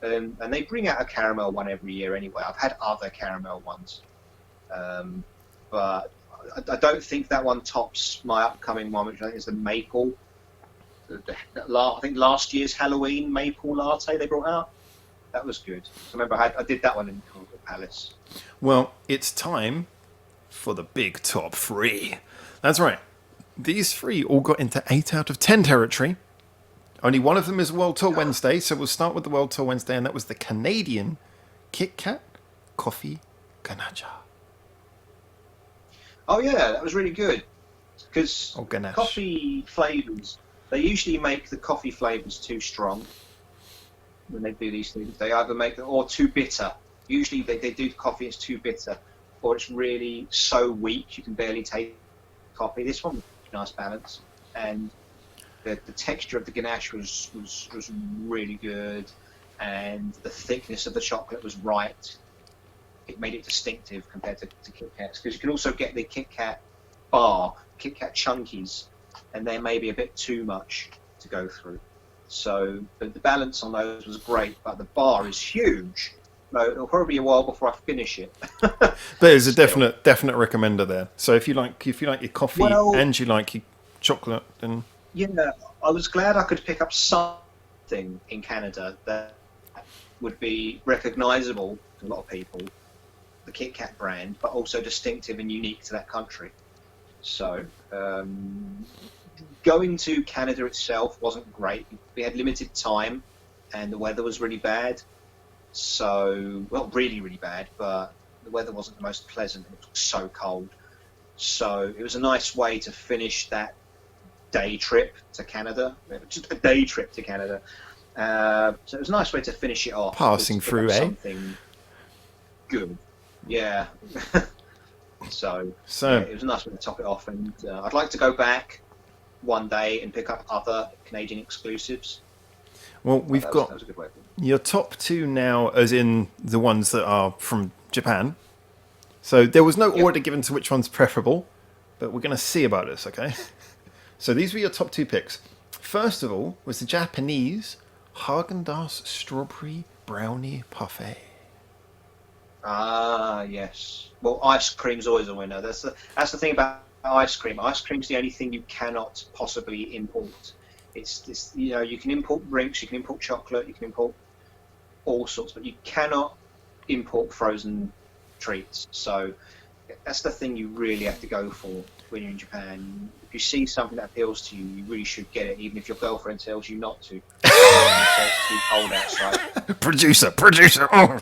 and they bring out a caramel one every year anyway. I've had other caramel ones, but I don't think that one tops my upcoming one, which I think is the maple. I think last year's Halloween maple latte they brought out. That was good. So remember, I did that one in Crystal Palace. Well, it's time for the big top 3. That's right. These 3 all got into 8 out of 10 territory. Only one of them is World Tour Wednesday, so we'll start with the World Tour Wednesday, and that was the Canadian Kit Kat Coffee Ganache. Oh yeah, that was really good. Because Ganache. coffee flavors, they usually make the coffee flavors too strong when they do these things. They either make it or too bitter. Usually they do coffee, it's too bitter, or it's really so weak you can barely taste coffee. This one was a nice balance, and the texture of the ganache was really good, and the thickness of the chocolate was right. It made it distinctive compared to Kit Kats, because you can also get the Kit Kat bar, Kit Kat Chunkies, and they're maybe a bit too much to go through. So the balance on those was great, but the bar is huge. So it'll probably be a while before I finish it. But it's a Still, definite recommender there. So if you like your coffee well, and you like your chocolate, then yeah, I was glad I could pick up something in Canada that would be recognisable to a lot of people, the Kit Kat brand, but also distinctive and unique to that country. So going to Canada itself wasn't great. We had limited time, and the weather was really bad. So, well, really, really bad, but the weather wasn't the most pleasant. It was so cold. So it was a nice way to finish that day trip to Canada. Just a day trip to Canada. So it was a nice way to finish it off. passing To pick through, up eh? something good. Yeah. So yeah, So it was a nice way to top it off. And I'd like to go back one day and pick up other Canadian exclusives. well, we've That got was a good way. your top two now, as in the ones that are from Japan. So there was no Yep. order given to which one's preferable, but we're going to see about this, okay? So these were your top two picks. First of all was the Japanese Haagen-Dazs Strawberry Brownie Parfait. Ah, yes. Well, ice cream's always a winner. That's the thing about ice cream. Ice cream's the only thing you cannot possibly import. It's this, you can import drinks, you can import chocolate, you can import all sorts, but you cannot import frozen treats. So that's the thing you really have to go for when you're in Japan. If you see something that appeals to you, you really should get it, even if your girlfriend tells you not to. So it's too cold outside. Producer. Oh.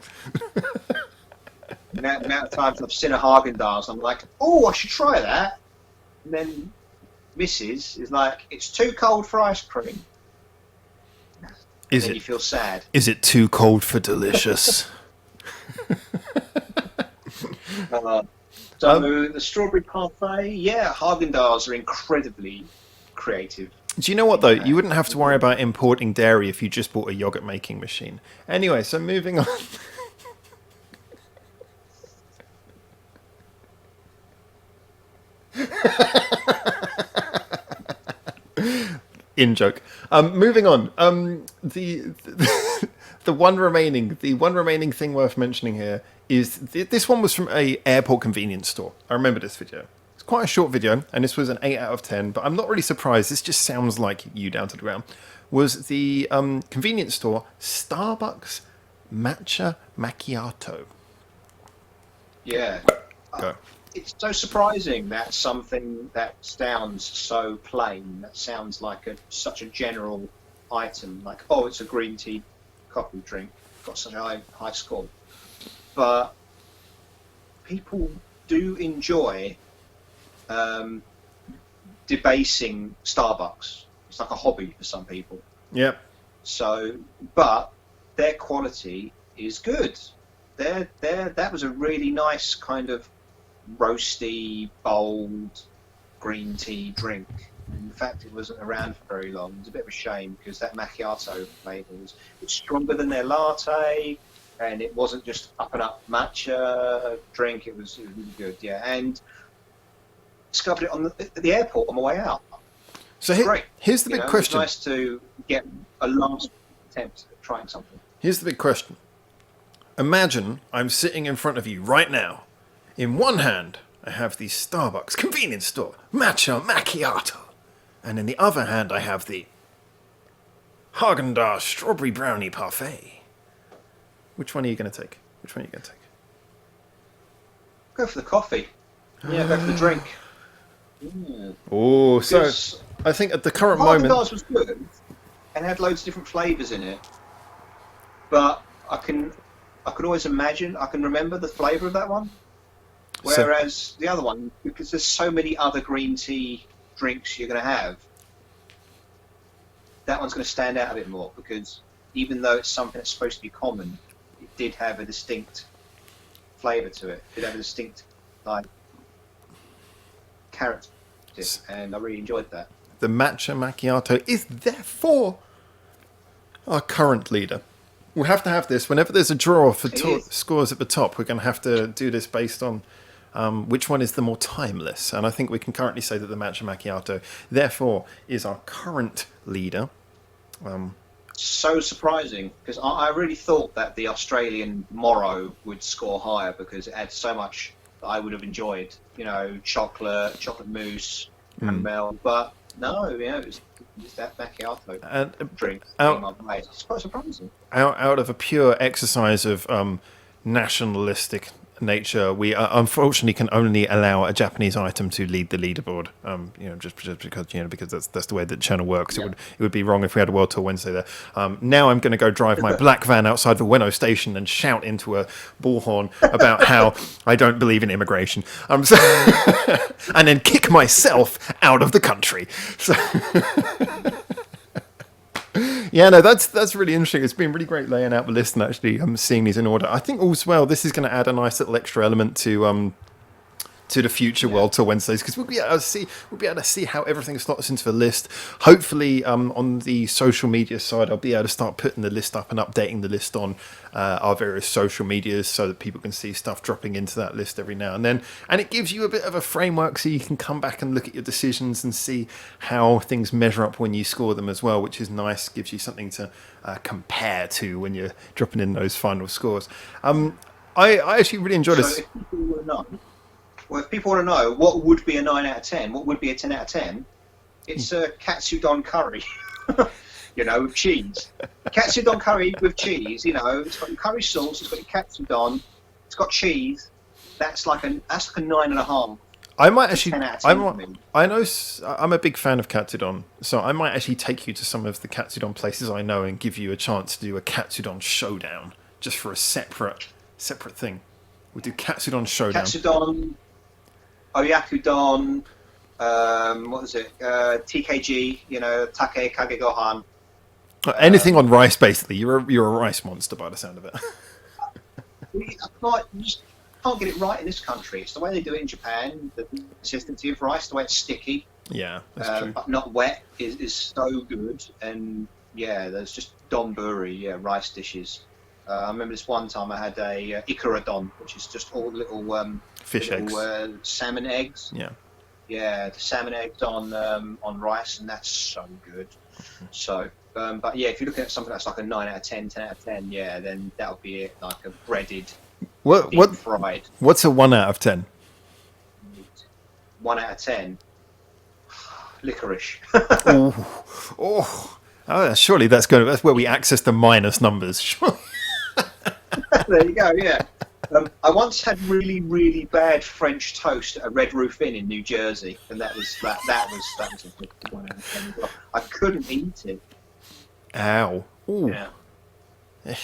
The amount of times I've seen a Haagen-Dazs, I'm like, oh, I should try that. And then Mrs. is like, it's too cold for ice cream. Is And it? you feel sad. Is it too cold for delicious? So the strawberry parfait, yeah, Haagen-Dazs are incredibly creative. Do you know what though? You wouldn't have to worry about importing dairy if you just bought a yogurt making machine. Anyway, so moving on. In joke. Moving on. The one remaining thing worth mentioning here is this one was from a airport convenience store. I remember this video. It's quite a short video, and this was an 8 out of 10. But I'm not really surprised. This just sounds like you down to the ground. Was the convenience store Starbucks matcha macchiato? Yeah. Go. It's so surprising that something that sounds so plain, that sounds like such a general item, like, oh, it's a green tea coffee drink, got such a high score. But people do enjoy debasing Starbucks. It's like a hobby for some people. Yep. So, but their quality is good. That was a really nice kind of roasty, bold green tea drink. In fact, it wasn't around for very long. It's a bit of a shame because that macchiato flavour was stronger than their latte, and it wasn't just up and up matcha drink. It was really good, yeah. And discovered it at the airport on my way out. So Great. here's the big question. It's nice to get a last attempt at trying something. Here's the big question. Imagine I'm sitting in front of you right now. In one hand, I have the Starbucks convenience store matcha macchiato. And in the other hand, I have the Haagen-Dazs strawberry brownie parfait. Which one are you going to take? Go for the coffee. Yeah, go for the drink. Yeah. Oh, so Because I think at the current Haagen-Dazs moment... was good and had loads of different flavours in it, but I can always imagine, I can remember the flavour of that one. Whereas the other one, because there's so many other green tea drinks you're going to have, that one's going to stand out a bit more because even though it's something that's supposed to be common, it did have a distinct flavour to it. It did have a distinct character, and I really enjoyed that. The matcha macchiato is therefore our current leader. We'll have to have this. Whenever there's a draw for scores at the top, we're going to have to do this based on which one is the more timeless. And I think we can currently say that the matcha macchiato, therefore, is our current leader. So surprising, because I really thought that the Australian Morrow would score higher because it had so much that I would have enjoyed. Chocolate mousse, caramel, but no, it's that macchiato And drink being out my place. It's quite surprising. out of a pure exercise of nationalistic nature, we unfortunately can only allow a Japanese item to lead the leaderboard. Just because because that's the way that the channel works. Yeah. It would be wrong if we had a World Tour Wednesday there. Now I'm going to go drive my black van outside the Ueno station and shout into a bullhorn about how I don't believe in immigration. And then kick myself out of the country. So. Yeah, no, that's really interesting. It's been really great laying out the list and actually seeing these in order. I think also well, this is going to add a nice little extra element to the future World Tour Wednesdays, because we'll be able to see how everything slots into the list. Hopefully, on the social media side, I'll be able to start putting the list up and updating the list on our various social medias so that people can see stuff dropping into that list every now and then. And it gives you a bit of a framework so you can come back and look at your decisions and see how things measure up when you score them as well, which is nice. Gives you something to compare to when you're dropping in those final scores. I actually really enjoyed this. If people want to know what would be a 9 out of 10, what would be a 10 out of 10, it's a katsudon curry. With cheese. Katsudon curry with cheese, it's got your curry sauce, it's got your katsudon, it's got cheese. That's like a 9.5. I might actually. 10 out of 10 I know. I'm a big fan of katsudon, so I might actually take you to some of the katsudon places I know and give you a chance to do a katsudon showdown, just for a separate thing. We'll do katsudon showdown. Katsudon, oyakudon, what is it? TKG, Take Kage Gohan. Anything on rice, basically. You're a rice monster by the sound of it. I just can't get it right in this country. It's the way they do it in Japan. The consistency of rice, the way it's sticky, Yeah, that's true. but not wet, is so good. And there's just donburi, rice dishes. I remember this one time I had a ikaradon, which is just all little Fish eggs. Salmon eggs. Yeah. Yeah, the salmon eggs on rice, and that's so good. So, but if you're looking at something that's like a 9 out of 10, 10 out of 10, then that'll be it, like a breaded, deep fried. What's a 1 out of 10? 1 out of 10. Licorice. Surely that's where we access the minus numbers. Surely. There you go. Yeah. I once had really, really bad French toast at a Red Roof Inn in New Jersey, and that was a good 1 out of 10 as well. I couldn't eat it. Ow. Ooh. Yeah.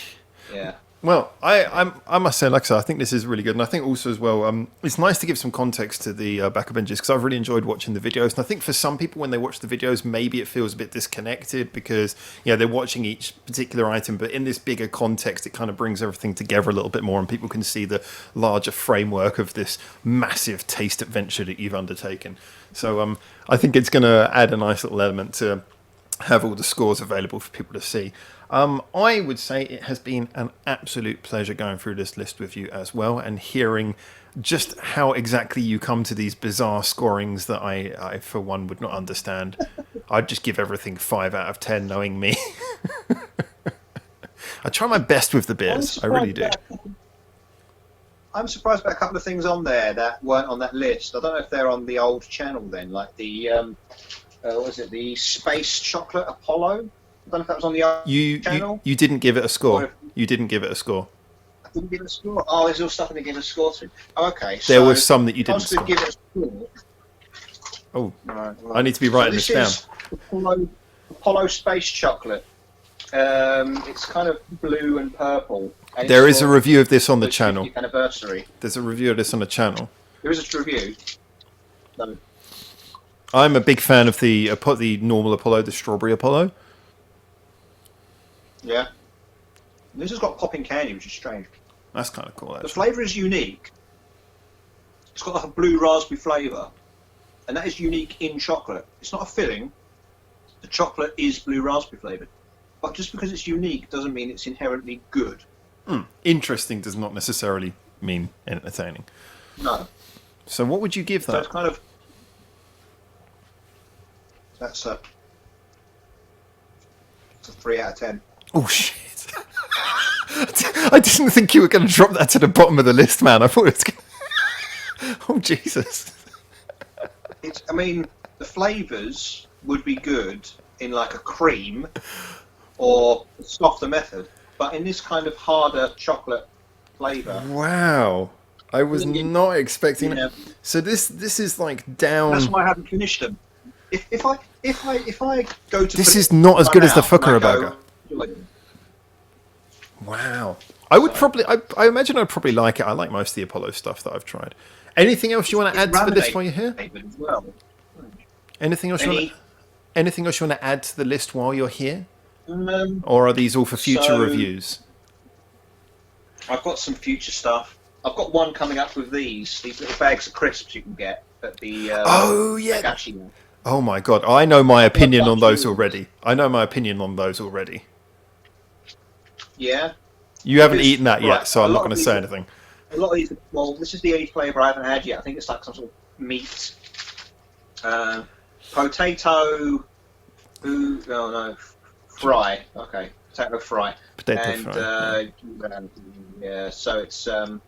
Yeah. Well, I must say, like I said, I think this is really good, and I think also as well, it's nice to give some context to the backbenchers, because I've really enjoyed watching the videos, and I think for some people when they watch the videos, maybe it feels a bit disconnected because they're watching each particular item, but in this bigger context, it kind of brings everything together a little bit more, and people can see the larger framework of this massive taste adventure that you've undertaken. So I think it's going to add a nice little element to have all the scores available for people to see. I would say it has been an absolute pleasure going through this list with you as well, and hearing just how exactly you come to these bizarre scorings that I for one, would not understand. I'd just give everything 5 out of 10, knowing me. I try my best with the beers, I really do. I'm surprised about a couple of things on there that weren't on that list. I don't know if they're on the old channel then, like the what was it, the Space Chocolate Apollo? I don't know if that was on the old channel. You didn't give it a score. You didn't give it a score. I didn't give it a score. Oh, there's all stuff I didn't give a score to. Oh, okay. There was some that you didn't score. Give it a score. Oh, right. I need to be writing this down. Apollo Space Chocolate. It's kind of blue and purple. And there is a review of this on the 50th channel. Anniversary. There's a review of this on the channel. There is a review. No. I'm a big fan of the normal Apollo, the strawberry Apollo. Yeah. This has got popping candy, which is strange. That's kind of cool, actually. The flavour is unique. It's got like a blue raspberry flavour, and that is unique in chocolate. It's not a filling. The chocolate is blue raspberry flavoured. But just because it's unique doesn't mean it's inherently good. Interesting does not necessarily mean entertaining. No. So what would you give that? So it's kind of... That's a 3 out of 10. Oh shit! I didn't think you were going to drop that to the bottom of the list, man. I thought it was. Oh Jesus! I mean, the flavours would be good in like a cream or a softer method, but in this kind of harder chocolate flavour. Wow, I was not expecting Yeah. it. So this is like down. That's why I haven't finished them. If I go to This put is it in not as my good as the mouth and I Fuckera go, burger. Wow. I would probably. I imagine I'd probably like it. I like most of the Apollo stuff that I've tried. Anything else you want to add to this while you're here? As well. Anything else you want? Anything else you want to add to the list while you're here? Um, Or are these all for future so- reviews? I've got some future stuff. I've got one coming up with these little bags of crisps you can get at the. Oh yeah. Actually, Oh my god, I know my opinion on those you. already. I know my opinion on those already. yeah. You haven't Because- eaten that yet, right, so I'm a not lot going of to say people- anything. A lot of these. Well, this is the only flavour I haven't had yet. I think it's like some sort of meat, potato. Fry. Okay, potato fry. Potato And fry. yeah, so it's some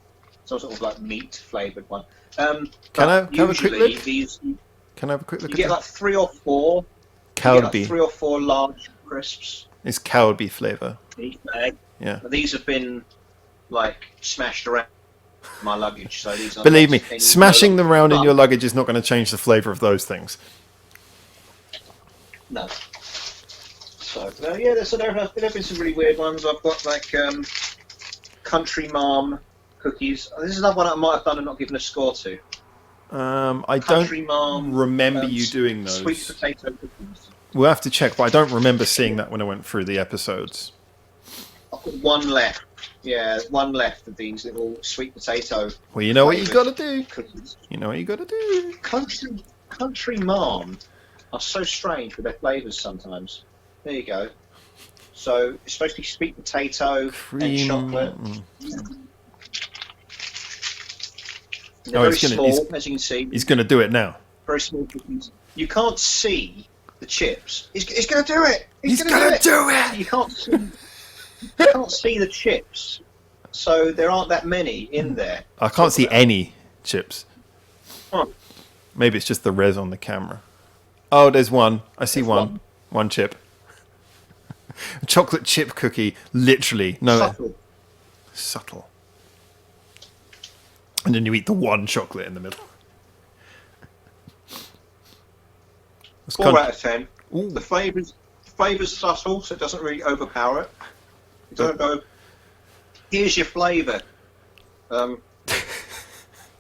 sort of like meat flavoured one. Can I have a quick usually look? these Can I have a quick you look get at like 3 or 4. You get like Calby? 3 or 4 large crisps It's Calby flavour. in each bag. Yeah. These have been like smashed around my luggage, so these are Believe me, not any- smashing them around in But- your luggage is not going to change the flavour of those things. No. So yeah, so there have been some really weird ones. I've got like Country Mom cookies. This is another one I might have done and not given a score to. I Country don't Mom. remember you doing Sweet those. potato cookies. We'll have to check, but I don't remember seeing that when I went through the episodes. I've got one left. Yeah, one left of these little sweet potato Well, you know what you got to do. cookies. You know what you got to do. Country Mom are so strange with their flavours sometimes. There you go. So it's supposed to be sweet potato and Cream. chocolate. They're Oh, very he's gonna- small, as you can see. He's going to do it now. Very small cookies. You can't see the chips. He's going to do it. He's going to do it. You can't see. You can't see the chips, so there aren't that many in there. I can't see any chips. Huh. Maybe it's just the res on the camera. Oh, there's one. I see There's one. one. One chip. A chocolate chip cookie, literally. No, Subtle. subtle. And then you eat the one chocolate in the middle. It's 4 kind out of 10. Ooh. The flavour's subtle, so it doesn't really overpower it. You don't go, here's your flavour.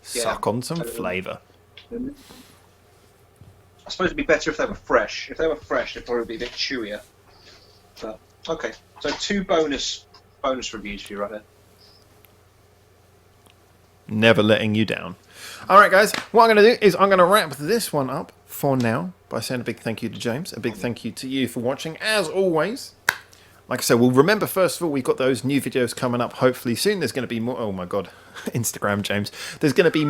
Suck on some flavour. I suppose it'd be better if they were fresh. If they were fresh, they'd probably be a bit chewier. But, okay, so 2 bonus reviews for you right there. Never letting you down. All right, guys. What I'm going to do is I'm going to wrap this one up for now by saying a big thank you to James. A big thank you to you for watching, as always. Like I said, well, remember, first of all, we've got those new videos coming up hopefully soon. There's going to be more. Oh, my God. Instagram James. There's going to be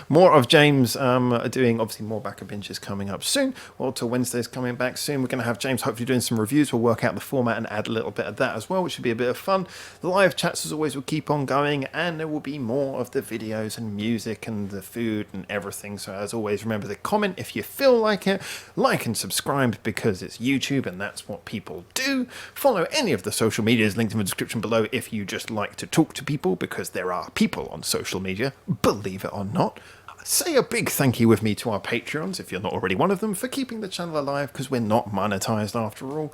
more of James doing, obviously, more backup binges coming up soon. Walter Wednesday's coming back soon. We're going to have James hopefully doing some reviews. We'll work out the format and add a little bit of that as well, which should be a bit of fun. The live chats, as always, will keep on going, and there will be more of the videos and music and the food and everything. So, as always, remember to comment if you feel like it. Like and subscribe because it's YouTube and that's what people do. Follow any of the social medias linked in the description below if you just like to talk to people, because there are people on social media, believe it or not. Say a big thank you with me to our Patreons, if you're not already one of them, for keeping the channel alive, because we're not monetized after all.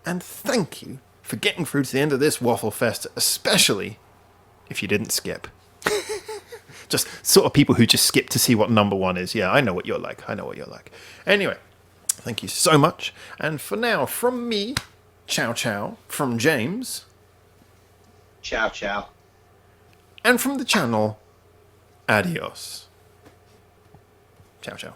And thank you for getting through to the end of this Waffle Fest, especially if you didn't skip. Just sort of people who just skip to see what number 1 is. Yeah, I know what you're like. I know what you're like. Anyway, thank you so much. And for now, from me, ciao ciao, from James, Ciao, ciao. and from the channel, adios. Ciao ciao.